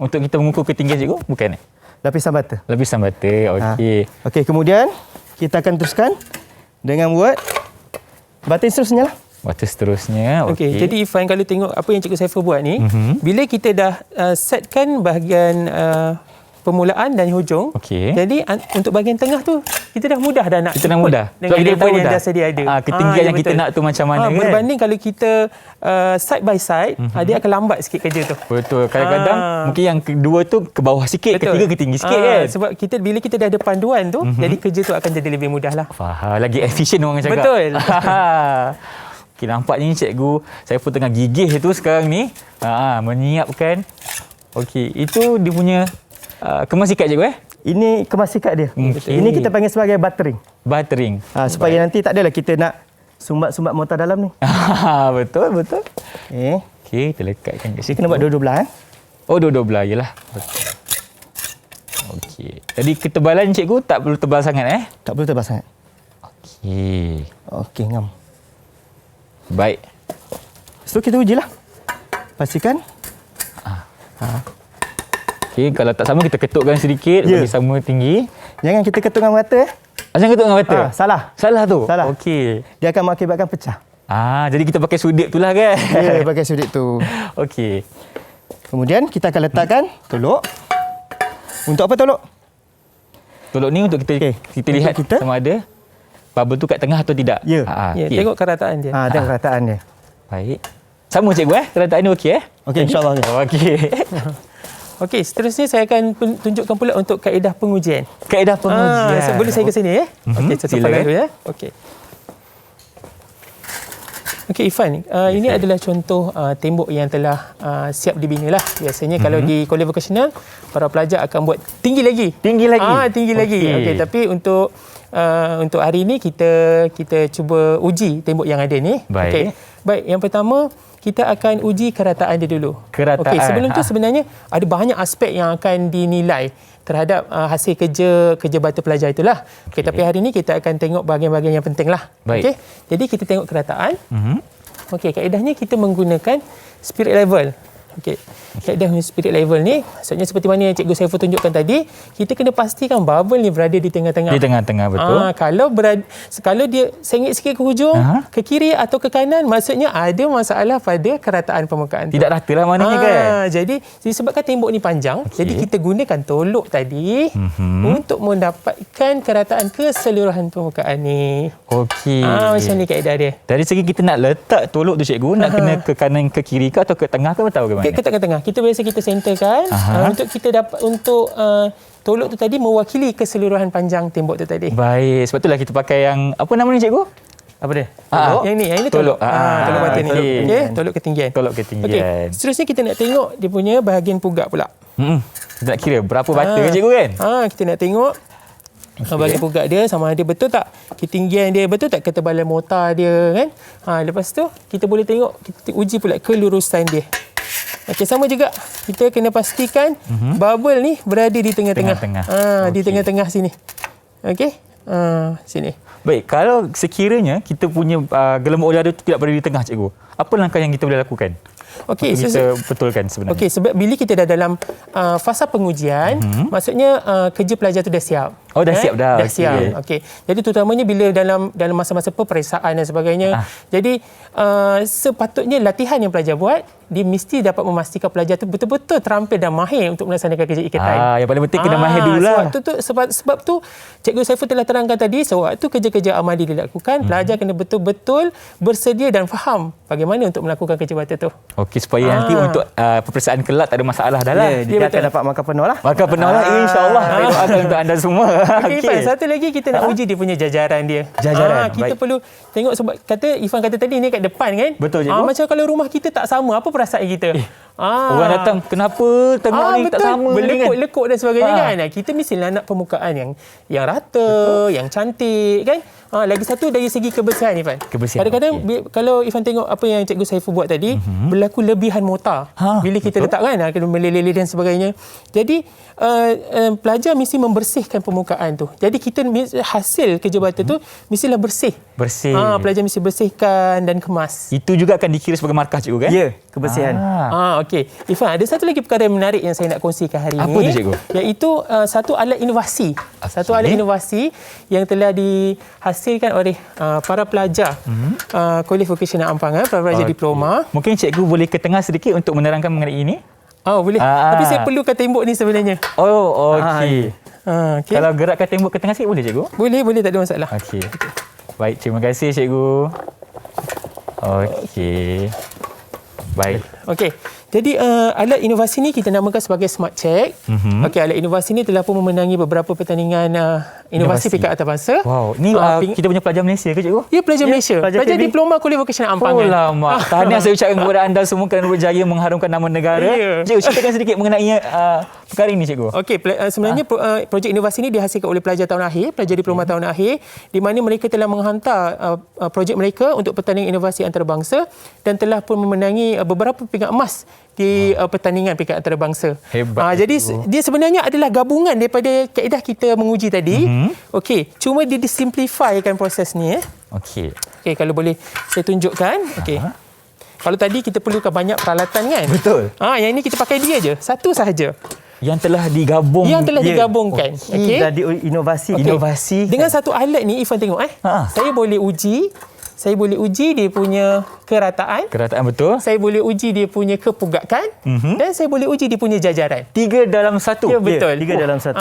D: untuk kita mengukur ketinggian cikgu, bukan?
C: Lapisan bata.
D: Lapisan bata. Okey.
C: Okey, kemudian kita akan teruskan dengan buat bata yang seterusnya lah.
D: Bata seterusnya.
B: Okey, jadi Ifan kalau tengok apa yang Cikgu Saiful buat ni, bila kita dah setkan bahagian permulaan dan hujung, jadi untuk bahagian tengah tu kita dah mudah dah nak
D: kita dah mudah.
B: dengan level yang dah sedia ada.
D: Ketinggian yang kita nak tu macam mana kan?
B: Berbanding kalau kita side by side, dia akan lambat sikit kerja tu.
D: Betul. Kadang-kadang mungkin yang kedua tu ke bawah sikit, ketiga ketinggi sikit kan?
B: Sebab bila kita dah ada panduan tu, jadi kerja tu akan jadi lebih mudah lah.
D: Faham. Lagi efisien orang cakap.
B: Betul.
D: Okay, nampaknya ni cikgu, saya pun tengah gigih tu sekarang ni. Menyiapkan. Okey, itu dia punya kemas sikat cikgu
C: Ini kemas sikat dia.
D: Okay.
C: Ini kita panggil sebagai buttering.
D: Buttering.
C: Supaya nanti tak adalah kita nak sumbat-sumbat mortar dalam ni.
D: Betul. Okey, kita lekatkan kat situ.
C: Kena buat dua-dua belah.
D: Oh, dua-dua belah. Yelah. Betul. Okey. Jadi ketebalan cikgu tak perlu tebal sangat
C: Tak perlu tebal sangat.
D: Okey.
C: Okey, ngam.
D: Baik.
C: So kita ujilah. Pastikan.
D: Okey, kalau tak sama kita ketukkan sedikit bagi sama tinggi.
C: Jangan kita ketuk dengan mata.
D: Jangan ketuk dengan mata.
C: Salah.
D: Salah tu.
C: Salah.
D: Okey.
C: Dia akan mengakibatkan pecah.
D: Jadi kita pakai sudut tu lah kan?
C: Ya, pakai sudut tu.
D: Okey.
C: Kemudian kita akan letakkan tolok. Untuk apa tolok?
D: Tolok ni untuk kita lihat sama ada bubble tu kat tengah atau tidak.
C: Ya.
B: Tengok kerataan dia.
C: Tengok kerataan dia.
D: Baik. Sama cikgu kerataan ni okey
C: Okey, insya-Allah.
D: Okey.
B: Okey, seterusnya saya akan tunjukkan pula untuk kaedah pengujian.
D: Kaedah pengujian.
B: Boleh saya ke sini Okey, satu pagi dulu Okey. Okey Ifan, ini adalah contoh tembok yang telah siap dibina lah. Biasanya kalau di kolej vocational, para pelajar akan buat tinggi lagi. Tinggi lagi. Okey, tapi untuk hari ini kita cuba uji tembok yang ada ni.
D: Baik.
B: Baik, yang pertama kita akan uji kerataan dia dulu.
D: Kerataan.
B: Okey, sebelum tu sebenarnya ada banyak aspek yang akan dinilai terhadap hasil kerja batu pelajar itulah. Okey, tapi hari ini kita akan tengok bahagian-bahagian yang penting lah. Okey. Jadi kita tengok kerataan. Okey, kaedahnya kita menggunakan spirit level. Okey. Kaedah spirit level ni maksudnya seperti mana yang Cikgu Saiful tunjukkan tadi, kita kena pastikan bubble ni berada di tengah-tengah.
D: Di tengah-tengah, betul.
B: Kalau dia sengit sikit ke hujung, ke kiri atau ke kanan, maksudnya ada masalah pada kerataan permukaan tu.
D: Tidak rata lah maknanya kan.
B: Jadi disebabkan tembok ni panjang, jadi kita gunakan tolok tadi untuk mendapatkan kerataan keseluruhan permukaan ni.
D: Okey.
B: Macam ni kaedah dia.
D: Dari segi kita nak letak tolok tu cikgu, nak kena ke kanan, ke kiri ke atau ke tengah ke atau ke mana?
B: Ke tengah-tengah. Kita biasa kita centerkan untuk kita dapat tolok tu tadi mewakili keseluruhan panjang tembok tu tadi.
D: Baik, sebab itulah kita pakai yang apa nama ni cikgu?
B: Apa dia? Tolok. Yang ni tolok. Tolok mata ni. Okey, tolok ketinggian.
D: Tolok ketinggian.
B: Okey. Seterusnya kita nak tengok dia punya bahagian pugak pula.
D: Kita nak kira berapa bata cikgu kan?
B: Kita nak tengok bahagian pugak dia sama ada betul tak ketinggian dia, betul tak ketebalan mortar dia kan. Lepas tu kita boleh tengok, kita uji pula kelurusan dia. Okey, sama juga kita kena pastikan bubble ni berada di tengah-tengah. Di tengah-tengah sini. Okey. Sini.
D: Baik, kalau sekiranya kita punya gelembung udara itu tidak berada di tengah cikgu, apa langkah yang kita boleh lakukan?
B: Okey,
D: kita betulkan sebenarnya.
B: Okey, sebab bila kita dah dalam fasa pengujian, maksudnya kerja pelajar tu dah siap.
D: Oh, dah siap dah.
B: Dah siap. Okey. Jadi terutamanya bila dalam masa-masa peperiksaan dan sebagainya. Jadi sepatutnya latihan yang pelajar buat, dia mesti dapat memastikan pelajar tu betul-betul terampil dan mahir untuk melaksanakan kerja ikatan.
D: Yang paling penting kena mahir dululah.
B: Sebab tu Cikgu Saiful telah terangkan tadi, sewaktu kerja-kerja amali dilakukan, pelajar kena betul-betul bersedia dan faham bagaimana untuk melakukan kerja bakti tu.
D: Okey, supaya nanti untuk peperiksaan kelak tak ada masalah dah lah.
C: Dia akan dapat markah penuh lah.
D: Markah penuh lah, insya-Allah. Saya doakan untuk anda semua.
B: Okey, Ifan, satu lagi kita nak uji dia punya jajaran dia.
D: Jajaran,
B: kita
D: baik.
B: perlu tengok sebab Ifan kata tadi ni kat depan kan.
D: Betul, Cikgu.
B: Macam kalau rumah kita tak sama, apa perasaan kita?
D: Orang datang, kenapa tengok ni
B: betul.
D: tak sama ni kan?
B: Lekuk-lekuk dan sebagainya kan. Kita mestilah nak permukaan yang rata, yang cantik kan. Lagi satu dari segi kebersihan, Ifan.
D: Kebersihan,
B: Kadang-kadang kalau Ifan tengok apa yang Cikgu Saiful buat tadi, berlaku lebihan mortar. Bila kita letak kan, kena meleleh dan sebagainya. Jadi pelajar mesti membersihkan permukaan tu. Jadi kita hasil kerja bakti tu mestilah bersih.
D: Bersih.
B: Pelajar mesti bersihkan dan kemas.
D: Itu juga akan dikira sebagai markah, Cikgu kan?
C: Ya, kebersihan.
B: Okey. Ifan, ada satu lagi perkara yang menarik yang saya nak kongsikan hari ini.
D: Apa tu, Cikgu?
B: Iaitu satu alat inovasi. Satu alat inovasi yang telah dihasilkan oleh para pelajar Kolej Vokasional Ampangan, para pelajar diploma.
D: Mungkin Cikgu boleh ke tengah sedikit untuk menerangkan mengenai ini?
B: Boleh. Tapi saya perlukan tembok ni sebenarnya.
D: Oh, okey.
B: Okay.
D: Kalau gerakkan tembok ke tengah sikit boleh, Cikgu?
B: Boleh, tak ada masalah.
D: Okey. Baik, terima kasih, Cikgu. Okey. Baik.
B: Okey. Jadi alat inovasi ni kita namakan sebagai Smart Check. Okey, alat inovasi ni telah pun memenangi beberapa pertandingan inovasi peringkat antarabangsa.
D: Wow, ni kita punya pelajar Malaysia ke, Cikgu?
B: Ya, pelajar Malaysia. Pelajar diploma Kolej Vokasional Ampangan.
D: Oh lama. Tahniah saya ucapkan kepada anda semua kerana berjaya mengharumkan nama negara. Cikgu, ceritakan sedikit mengenai perkara ini, Cikgu.
B: Okey, sebenarnya projek inovasi ini dihasilkan oleh pelajar tahun akhir, pelajar diploma tahun akhir, di mana mereka telah menghantar projek mereka untuk pertandingan inovasi antarabangsa dan telah pun memenangi beberapa peringkat emas di pertandingan peringkat antarabangsa.
D: Hebat.
B: Jadi dia sebenarnya adalah gabungan daripada kaedah kita menguji tadi. Okey, cuma dia disimplifykan proses ni. Okey, kalau boleh saya tunjukkan. Okey. Kalau tadi kita perlukan banyak peralatan kan?
D: Betul.
B: Yang ini kita pakai dia je, satu sahaja.
D: Yang telah digabungkan.
C: Okey. Dah diinovasi.
D: Inovasi.
B: Dengan satu alat ni, Ifan tengok saya boleh uji dia punya kerataan.
D: Kerataan, betul.
B: Saya boleh uji dia punya kepugakan dan saya boleh uji dia punya jajaran.
D: 3 dalam 1.
B: Ya, betul.
C: 3 dalam 1.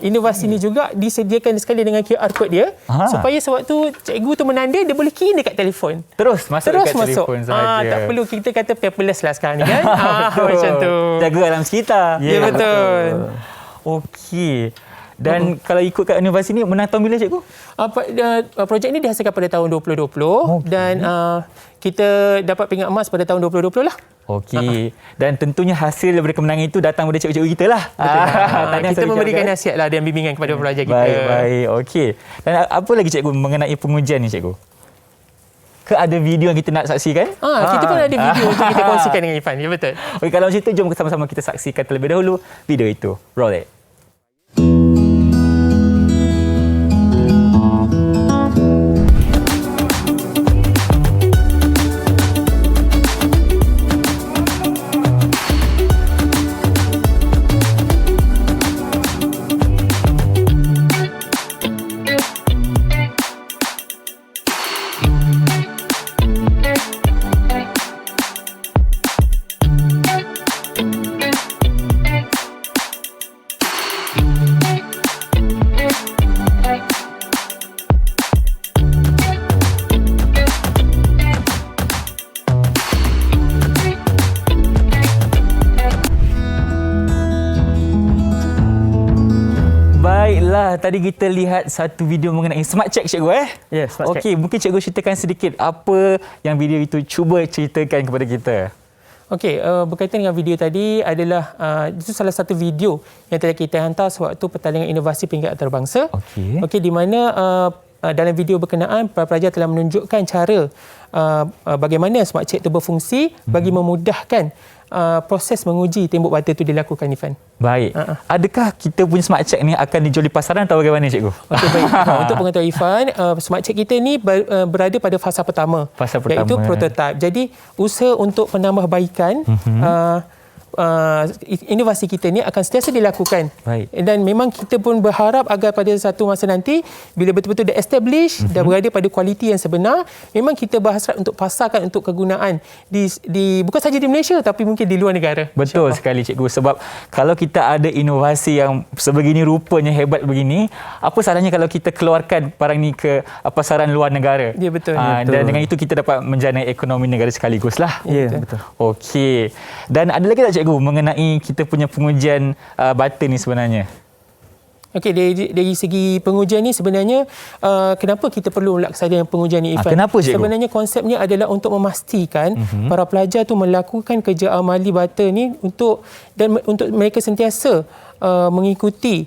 B: Inovasi ni juga disediakan sekali dengan QR code dia supaya sewaktu cikgu tu menanda dia boleh key dekat telefon.
D: Terus masuk dekat telefon sahaja.
B: Tak perlu kita kata paperless lah sekarang ni kan. Macam tu.
D: Jaga alam sekitar.
B: Ya, betul.
D: Okey. Dan kalau ikutkan inovasi ni, menang tahun bila, Cikgu?
B: Projek ini dihasilkan pada tahun 2020 dan kita dapat peringkat emas pada tahun 2020 lah.
D: Okey. Dan tentunya hasil daripada kemenangan itu datang daripada cikgu-cikgu kita lah.
B: Kita memberikan nasihat lah dan bimbingan kepada pelajar kita.
D: Baik. Okey. Dan apa lagi, Cikgu, mengenai pengujian ni, Cikgu? Ke ada video yang kita nak saksikan?
B: Kita pun ada video untuk kita kongsikan dengan Ifan. Ya, betul.
D: Okey, kalau macam itu, jom sama-sama kita saksikan terlebih dahulu video itu. Roll it. Baiklah, tadi kita lihat satu video mengenai Smart Check, Cikgu.
C: Ya, Smart Check.
D: Okey, mungkin Cikgu ceritakan sedikit apa yang video itu cuba ceritakan kepada kita.
B: Okey, berkaitan dengan video tadi adalah itu salah satu video yang telah kita hantar sewaktu pertandingan inovasi peringkat antarabangsa. Okey, di mana dalam video berkenaan pelajar telah menunjukkan cara bagaimana Smart Check itu berfungsi bagi memudahkan proses menguji tembok bata itu dilakukan, Ifan.
D: Baik. Adakah kita punya Smart Check ni akan dijual di pasaran atau bagaimana, Cikgu?
B: Okey, baik. Untuk pengetahuan Ifan, Smart Check kita ni berada pada fasa pertama.
D: Fasa pertama.
B: Iaitu prototype. Jadi, usaha untuk penambahbaikan inovasi kita ni akan sentiasa dilakukan.
D: Baik.
B: Dan memang kita pun berharap agar pada satu masa nanti bila betul-betul dah establish dan berada pada kualiti yang sebenar, memang kita berhasrat untuk pasarkan untuk kegunaan di bukan sahaja di Malaysia tapi mungkin di luar negara.
D: Betul sekali cikgu, sebab kalau kita ada inovasi yang sebegini rupanya hebat begini, apa salahnya kalau kita keluarkan barang ni ke pasaran luar negara.
B: Ya, betul.
D: Dan dengan itu kita dapat menjanai ekonomi negara sekaligus lah.
C: Ya, betul.
D: Okey. Dan ada lagi tak cikgu mengenai kita punya pengujian butter ni sebenarnya?
B: Okey, dari segi pengujian ni sebenarnya kenapa kita perlu melaksanakan pengujian ni, Irfan?
D: Kenapa, cikgu?
B: Sebenarnya konsepnya adalah untuk memastikan para pelajar tu melakukan kerja amali butter ni untuk mereka sentiasa mengikuti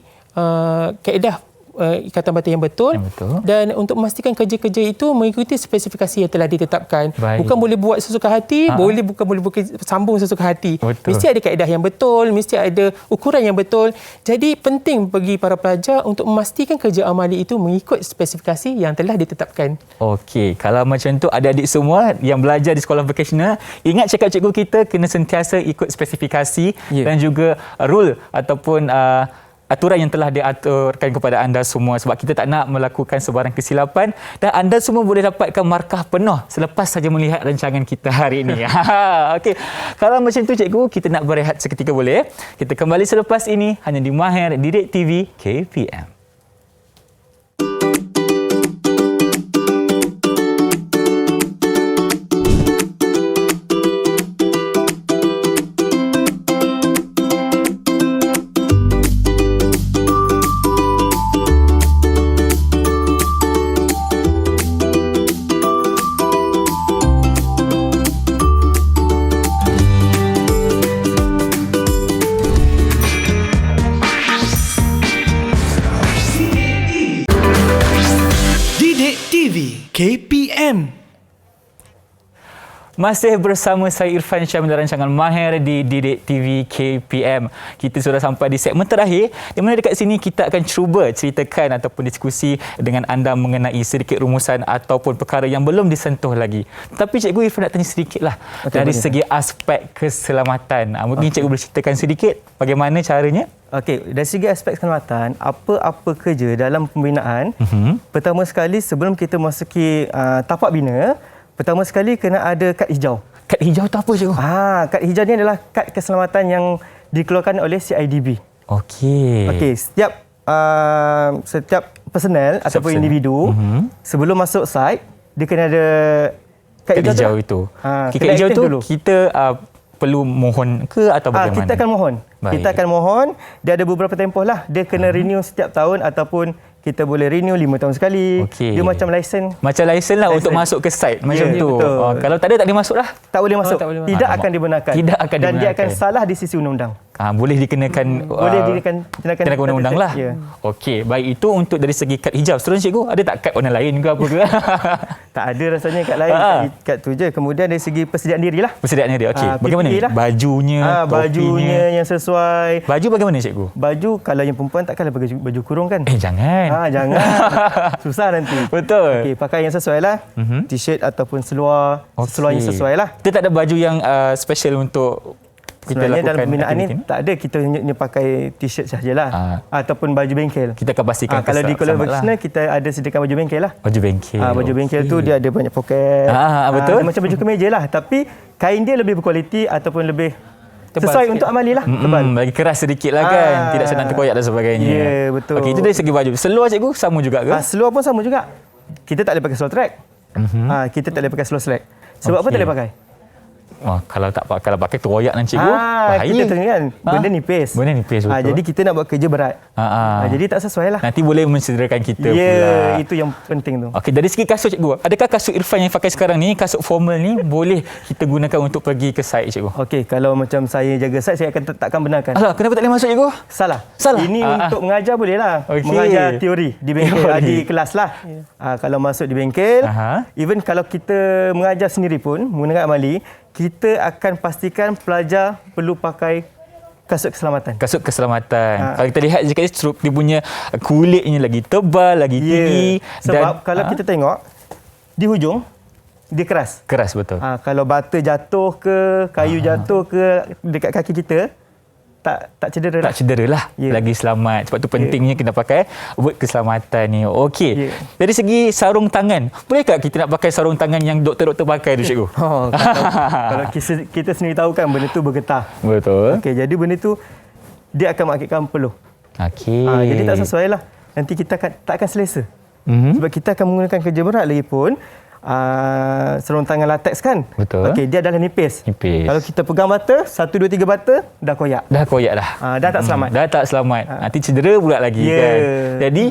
B: kaedah ikatan butter yang betul, dan untuk memastikan kerja-kerja itu mengikuti spesifikasi yang telah ditetapkan.
D: Baik.
B: Bukan boleh buat sesuka hati, bukan boleh sambung sesuka hati.
D: Betul.
B: Mesti ada kaedah yang betul, mesti ada ukuran yang betul. Jadi penting bagi para pelajar untuk memastikan kerja amali itu mengikut spesifikasi yang telah ditetapkan.
D: Okey, kalau macam tu adik-adik semua yang belajar di sekolah vocational, ingat cakap cikgu kita kena sentiasa ikut spesifikasi dan juga rule ataupun aturan yang telah diaturkan kepada anda semua, sebab kita tak nak melakukan sebarang kesilapan, dan anda semua boleh dapatkan markah penuh selepas saja melihat rancangan kita hari ini. Okey, kalau macam tu cikgu, kita nak berehat seketika boleh? Kita kembali selepas ini hanya di Mahir Didik TV KPM.
A: KPM.
D: Masih bersama saya Irfan Syamil dalam rancangan Mahir di Didik TV KPM. Kita sudah sampai di segmen terakhir, di mana dekat sini kita akan cuba ceritakan ataupun diskusi dengan anda mengenai sedikit rumusan ataupun perkara yang belum disentuh lagi. Tapi cikgu Irfan nak tanya sedikitlah dari segi aspek keselamatan. Mungkin cikgu boleh ceritakan sedikit bagaimana caranya?
C: Okey, dari segi aspek keselamatan, apa-apa kerja dalam pembinaan, pertama sekali sebelum kita masuki tapak bina, pertama sekali kena ada kad hijau.
D: Kad hijau tu apa cikgu?
C: Kad hijau ni adalah kad keselamatan yang dikeluarkan oleh CIDB. Okey, setiap personel ataupun individu sebelum masuk site, dia kena ada kad hijau
D: itu. Kad hijau tu kita perlu mohon ke atau bagaimana?
C: Kita akan mohon.
D: Baik.
C: Kita akan mohon. Dia ada beberapa tempoh lah. Dia kena renew setiap tahun ataupun kita boleh renew 5 tahun sekali. Dia macam lesen.
D: Macam lesen lah untuk masuk ke site macam tu. Kalau tak ada, tak boleh masuk lah.
C: Tak boleh masuk. Tidak akan dibenarkan.
D: Tidak akan dibenarkan.
C: Dan dia akan salah di sisi undang-undang.
D: Boleh dikenakan tindakan undang-undang lah. Okey, baik, itu untuk dari segi kad hijau. Seterusnya cikgu, ada tak kad warna lain ke apa ke?
C: Tak ada rasanya kad lain. Kad tu je. Kemudian dari segi persediaan diri lah.
D: Persediaan diri. Okey. Bagaimana ni? Bajunya,
C: bajunya yang sesuai.
D: Baju bagaimana cikgu?
C: Baju kalau yang perempuan takkanlah pakai baju kurung kan?
D: Jangan.
C: Jangan. Susah nanti.
D: Betul.
C: Okey, pakai yang sesuai lah. T-shirt ataupun seluar. Seluar yang sesuai lah.
D: Kita tak ada baju yang special untuk kita
C: sebenarnya
D: lakukan
C: dalam pembinaan ni tak ada, kita hanya pakai t-shirt sahajalah ataupun baju bengkel.
D: Kita akan pastikan
C: kalau di Kuala Vocational kita ada sediakan baju bengkel lah.
D: Baju bengkel.
C: Baju bengkel tu dia ada banyak poket.
D: Betul.
C: Macam baju kemeja lah, tapi kain dia lebih berkualiti ataupun lebih
B: tebal
C: sesuai
B: sikit
C: untuk amali lah. Tebal.
D: Lagi keras sedikit lah kan. Tidak senang terkoyak dan sebagainya.
C: Ya, betul.
D: Okey, itu dari segi baju. Seluar cikgu sama juga ke?
C: Seluar pun sama juga. Kita tak boleh pakai seluar track. Kita tak boleh pakai seluar slack. Sebab apa tak boleh pakai?
D: Kalau pakai terkoyak nanti cikgu, bahaya.
C: Kita tengok kan, benda nipis.
D: Benda nipis, betul.
C: Jadi kita nak buat kerja berat. Jadi tak sesuai lah.
D: Nanti boleh mencederakan kita pula.
C: Ya, itu yang penting tu.
D: Okey, dari segi kasut cikgu, adakah kasut Irfan yang pakai sekarang ni, kasut formal ni, boleh kita gunakan untuk pergi ke site cikgu?
C: Okey, kalau macam saya jaga site, saya akan takkan benarkan.
D: Alah, kenapa tak boleh masuk cikgu?
C: Salah.
D: Ini
C: untuk mengajar boleh lah.
D: Okay.
C: Mengajar teori di bengkel, di kelas lah. Kalau masuk di bengkel, even kalau kita mengajar sendiri pun, menggunakan amali, kita akan pastikan pelajar perlu pakai kasut keselamatan.
D: Kasut keselamatan. Kalau kita lihat dia punya kulitnya lagi tebal, lagi tinggi.
C: Sebab kalau kita tengok di hujung, dia keras.
D: Keras betul.
C: Kalau bata jatuh ke, kayu jatuh ke dekat kaki kita, tak cedera
D: Tak cedera lah. Lagi selamat. Sebab tu pentingnya kena pakai word keselamatan ni. Okey. Dari segi sarung tangan, boleh tak kita nak pakai sarung tangan yang doktor-doktor pakai tu, cikgu?
C: Kalau kita sendiri tahu kan benda tu bergetah.
D: Betul.
C: Okey, jadi benda tu dia akan mengakibatkan peluh.
D: Okey.
C: Jadi tak sesuai lah. Nanti kita tak akan selesa. Sebab kita akan menggunakan kerja berat lagi pun. Sarung tangan latex kan?
D: Betul.
C: Okey, dia adalah nipis.
D: Nipis.
C: Kalau kita pegang bata, 1, 2, 3 bata, dah koyak.
D: Dah koyak dah.
C: Dah tak selamat.
D: Dah tak selamat. Nanti cedera pula lagi kan. Jadi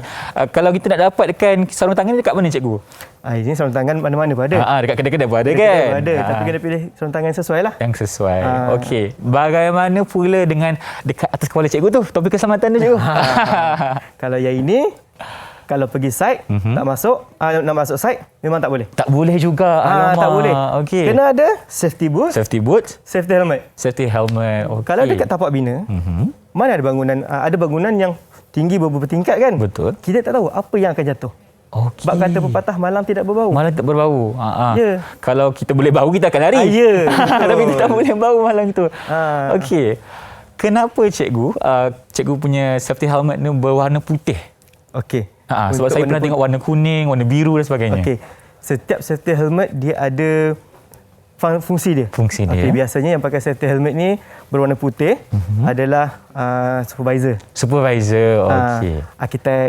D: kalau kita nak dapatkan sarung tangan ni dekat mana, cikgu?
C: Ini sarung tangan mana-mana pun ada.
D: Dekat kedai-kedai pun ada kan?
C: Kedai pun ada, tapi kena pilih sarung tangan yang sesuai lah.
D: Yang sesuai. Okey. Bagaimana pula dengan dekat atas kepala cikgu tu? Topik keselamatan tu, cikgu.
C: Kalau yang ini, kalau pergi site, nak masuk site, memang tak boleh.
D: Tak boleh juga. Alamak.
C: Tak boleh.
D: Okey.
C: Kena ada safety boots,
D: Safety boots,
C: safety helmet.
D: safety helmet. Okay.
C: Kalau dekat tapak bina, mana ada bangunan yang tinggi beberapa tingkat kan?
D: Betul.
C: Kita tak tahu apa yang akan jatuh.
D: Okey.
C: Sebab kata pepatah malam tidak berbau.
D: Malam tak berbau.
C: Ya.
D: Kalau kita boleh bau, kita akan lari.
C: Ya.
D: Tapi kita tak boleh bau malam tu. Okey. Kenapa cikgu, cikgu punya safety helmet ni berwarna putih?
C: Okey.
D: Sebab saya pernah tengok warna kuning, warna biru dan sebagainya.
C: Okey. Setiap safety helmet dia ada fungsi dia.
D: Fungsi dia.
C: Okey, biasanya yang pakai safety helmet ni berwarna putih adalah supervisor.
D: Supervisor. Okey.
C: Arkitek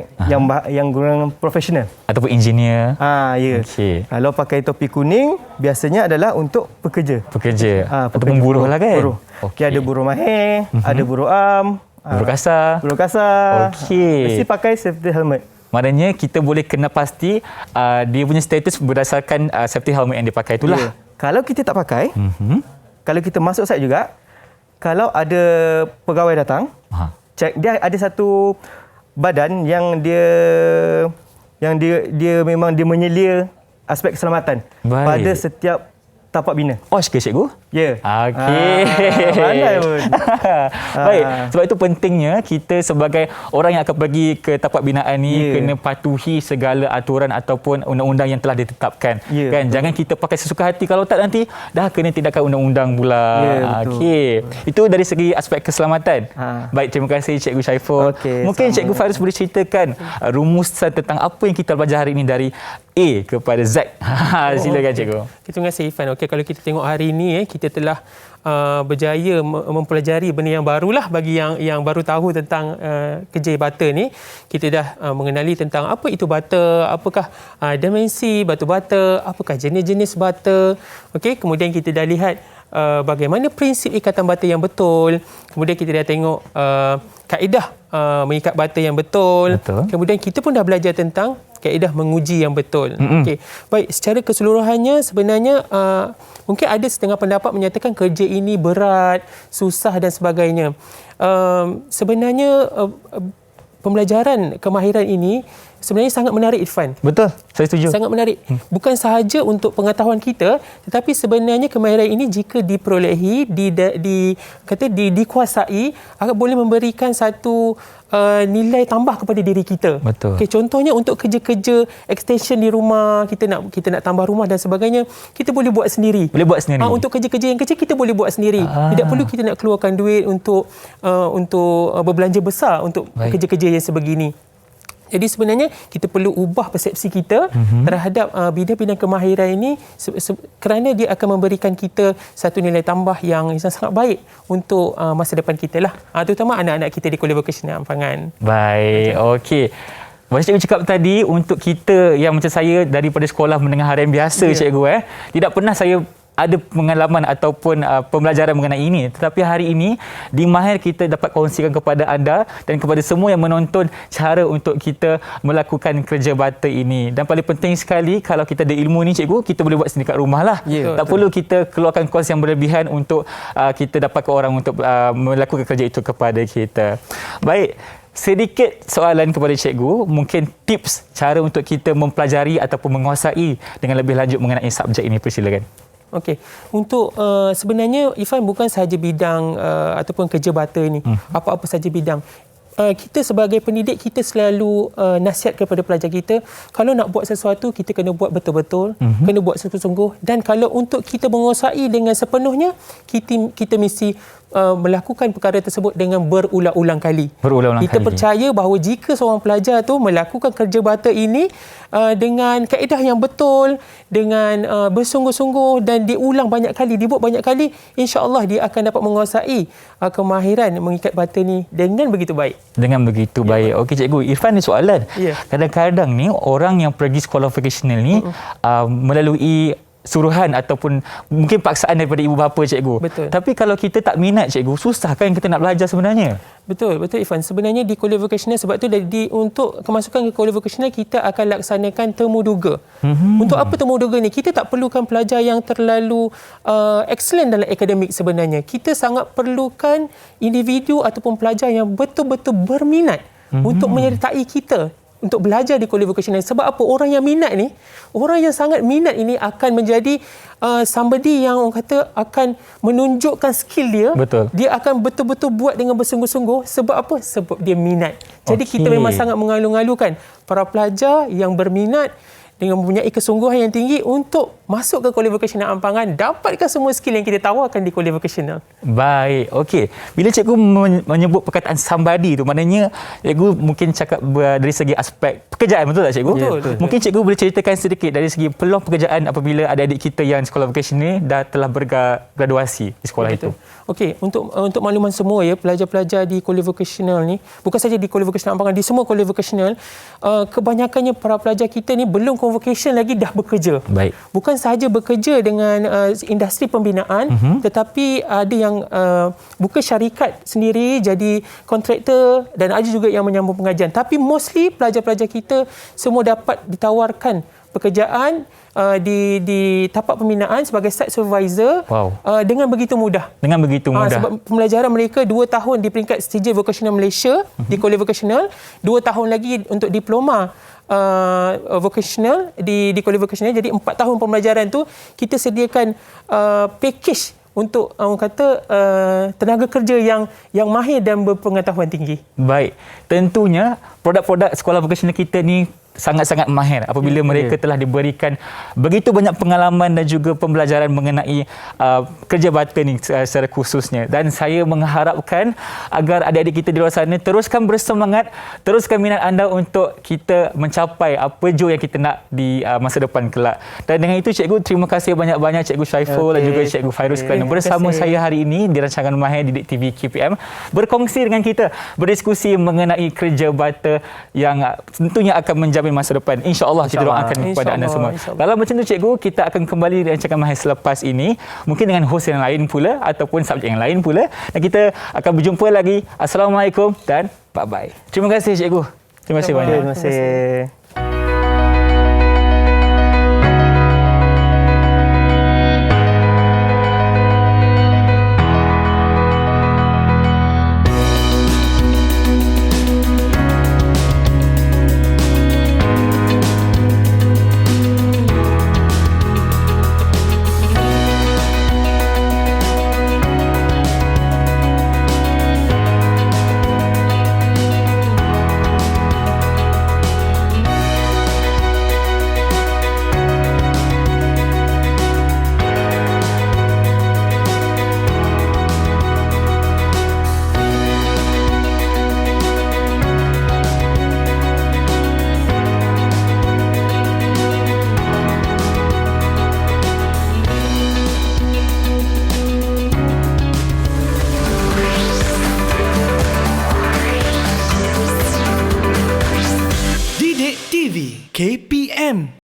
C: yang guna profesional
D: Ataupun engineer.
C: Ya.
D: Okey.
C: Kalau pakai topi kuning biasanya adalah untuk pekerja.
D: Pekerja. Ataupun buruh lah kan.
C: Buruh. Okey, ada buruh mahir, ada buruh am,
D: buruh kasar.
C: buruh kasar.
D: Okey.
C: Mesti pakai safety helmet.
D: Maknanya kita boleh kena pasti dia punya status berdasarkan safety helmet yang dia pakai itulah.
C: Ya. Kalau kita tak pakai, kalau kita masuk site juga, kalau ada pegawai datang, cek dia ada satu badan yang dia memang dia menyelia aspek keselamatan pada setiap tapak bina.
D: OSH ke, cikgu?
C: Ya.
D: Okey.
C: Pandai pun.
D: Baik, sebab itu pentingnya kita sebagai orang yang akan pergi ke tapak binaan ni kena patuhi segala aturan ataupun undang-undang yang telah ditetapkan. Kan? Jangan kita pakai sesuka hati, kalau tak nanti dah kena tindakan undang-undang pula. Okey. Itu dari segi aspek keselamatan. Baik, terima kasih Cikgu Syaiful. Mungkin Cikgu Fairuz boleh ceritakan rumusan tentang apa yang kita belajar hari ini dari A kepada Z. Silakan cikgu.
B: Terima kasih Ifan. Okey, kalau kita tengok hari ini kita telah berjaya mempelajari benda yang barulah bagi yang baru tahu tentang kerja bata ni. Kita dah mengenali tentang apa itu bata, apakah dimensi batu bata, apakah jenis-jenis bata. Okey, kemudian kita dah lihat bagaimana prinsip ikatan bata yang betul. Kemudian kita dah tengok kaedah mengikat bata yang betul. Kemudian kita pun dah belajar tentang kaedah menguji yang betul. Okey. Baik, secara keseluruhannya sebenarnya mungkin ada setengah pendapat menyatakan kerja ini berat, susah dan sebagainya. Sebenarnya pembelajaran kemahiran ini sebenarnya sangat menarik, Irfan.
D: Betul, saya setuju.
B: Sangat menarik. Bukan sahaja untuk pengetahuan kita, tetapi sebenarnya kemahiran ini jika diperolehi, dikuasai, akan boleh memberikan satu nilai tambah kepada diri kita.
D: Betul.
B: Okay, contohnya untuk kerja-kerja extension di rumah, kita nak tambah rumah dan sebagainya, kita boleh buat sendiri.
D: Boleh buat sendiri.
B: Untuk kerja-kerja yang kecil kita boleh buat sendiri. Tidak perlu kita nak keluarkan duit untuk berbelanja besar untuk kerja-kerja yang sebegini. Jadi sebenarnya kita perlu ubah persepsi kita terhadap bidang-bidang kemahiran ini kerana dia akan memberikan kita satu nilai tambah yang sangat baik untuk masa depan kita lah. Terutama anak-anak kita di Kuala Vocational Ampangan.
D: Baik, okey. Macam cikgu cakap tadi, untuk kita yang macam saya daripada sekolah menengah harian biasa, cikgu, tidak pernah saya ada pengalaman ataupun pembelajaran mengenai ini. Tetapi hari ini di Mahir kita dapat kongsikan kepada anda dan kepada semua yang menonton cara untuk kita melakukan kerja bata ini. Dan paling penting sekali, kalau kita ada ilmu ni cikgu, kita boleh buat sendiri kat rumah lah. Tak perlu kita keluarkan kos yang berlebihan untuk kita dapatkan orang untuk melakukan kerja itu kepada kita. Baik. Sedikit soalan kepada cikgu, mungkin tips cara untuk kita mempelajari ataupun menguasai dengan lebih lanjut mengenai subjek ini. Persilakan.
B: Okey. Untuk sebenarnya Ifan bukan sahaja bidang ataupun kerja bata ini. Apa-apa sahaja bidang. kita sebagai pendidik, kita selalu nasihat kepada pelajar kita, kalau nak buat sesuatu, kita kena buat betul-betul, kena buat sungguh-sungguh, dan kalau untuk kita menguasai dengan sepenuhnya, kita mesti melakukan perkara tersebut dengan berulang-ulang kali. Kita percaya bahawa jika seorang pelajar tu melakukan kerja bata ini dengan kaedah yang betul, dengan bersungguh-sungguh dan diulang banyak kali, dibuat banyak kali, insya-Allah dia akan dapat menguasai kemahiran mengikat bata ni dengan begitu baik.
D: Dengan begitu baik. Okey cikgu, Irfan ni soalan. Kadang-kadang ni orang yang pergi sekolah vocational ni melalui suruhan ataupun mungkin paksaan daripada ibu bapa cikgu.
B: Betul.
D: Tapi kalau kita tak minat cikgu, susah kan kita nak belajar sebenarnya?
B: Betul Irfan. Sebenarnya di kuliah vocational, sebab tu untuk kemasukan ke kuliah vocational kita akan laksanakan temu duga. Untuk apa temu duga ni? Kita tak perlukan pelajar yang terlalu excellent dalam akademik sebenarnya. Kita sangat perlukan individu ataupun pelajar yang betul-betul berminat untuk menyertai kita untuk belajar di kuliah vocational. Sebab apa? Orang yang minat ni, orang yang sangat minat ini akan menjadi somebody yang orang kata akan menunjukkan skill dia.
D: Betul.
B: Dia akan betul-betul buat dengan bersungguh-sungguh. Sebab apa? Sebab dia minat. Jadi kita memang sangat mengalu-alukan para pelajar yang berminat dengan mempunyai kesungguhan yang tinggi untuk masuk ke kuliah vocational Ampangan, dapatkan semua skill yang kita tawarkan di kuliah vocational.
D: Baik, okey. Bila cikgu menyebut perkataan somebody tu, maknanya cikgu mungkin cakap dari segi aspek pekerjaan, betul tak cikgu?
B: Betul.
D: Mungkin cikgu boleh ceritakan sedikit dari segi peluang pekerjaan apabila adik-adik kita yang sekolah vocational dah telah bergraduasi di sekolah itu.
B: Okey, untuk makluman semua ya, pelajar-pelajar di kuliah vocational ni, bukan saja di kuliah vocational Ampangan, di semua kuliah vocational, kebanyakannya para pelajar kita ni belum convocation lagi dah bekerja.
D: Baik.
B: Bukan sahaja bekerja dengan industri pembinaan, tetapi ada yang buka syarikat sendiri, jadi kontraktor, dan ada juga yang menyambung pengajian. Tapi mostly pelajar-pelajar kita semua dapat ditawarkan pekerjaan di tapak pembinaan sebagai site supervisor. Dengan begitu mudah.
D: Dengan begitu mudah.
B: Sebab pembelajaran mereka 2 tahun di peringkat CJ Vocational Malaysia di kuliah vocational, 2 tahun lagi untuk diploma vocational di kuliah vocational. Jadi 4 tahun pembelajaran tu kita sediakan package untuk orang kata tenaga kerja yang mahir dan berpengetahuan tinggi.
D: Baik. Tentunya produk-produk sekolah vocational kita ni sangat-sangat mahir apabila mereka telah diberikan begitu banyak pengalaman dan juga pembelajaran mengenai kerja bata ni secara khususnya. Dan saya mengharapkan agar adik-adik kita di luar sana teruskan bersemangat, teruskan minat anda untuk kita mencapai apa jua yang kita nak di masa depan kelak. Dan dengan itu cikgu, terima kasih banyak-banyak cikgu Syaiful dan juga cikgu Fairuz kerana bersama saya hari ini di rancangan Mahir Didik TV KPM berkongsi dengan kita, berdiskusi mengenai kerja bata yang tentunya akan menjamin masa depan. InsyaAllah kita doakan kepada anda semua. Kalau macam tu cikgu, kita akan kembali di rancangan Mahir selepas ini, mungkin dengan hos yang lain pula ataupun subjek yang lain pula, dan kita akan berjumpa lagi. Assalamualaikum dan bye-bye. Terima kasih cikgu. Terima kasih banyak.
C: Terima kasih.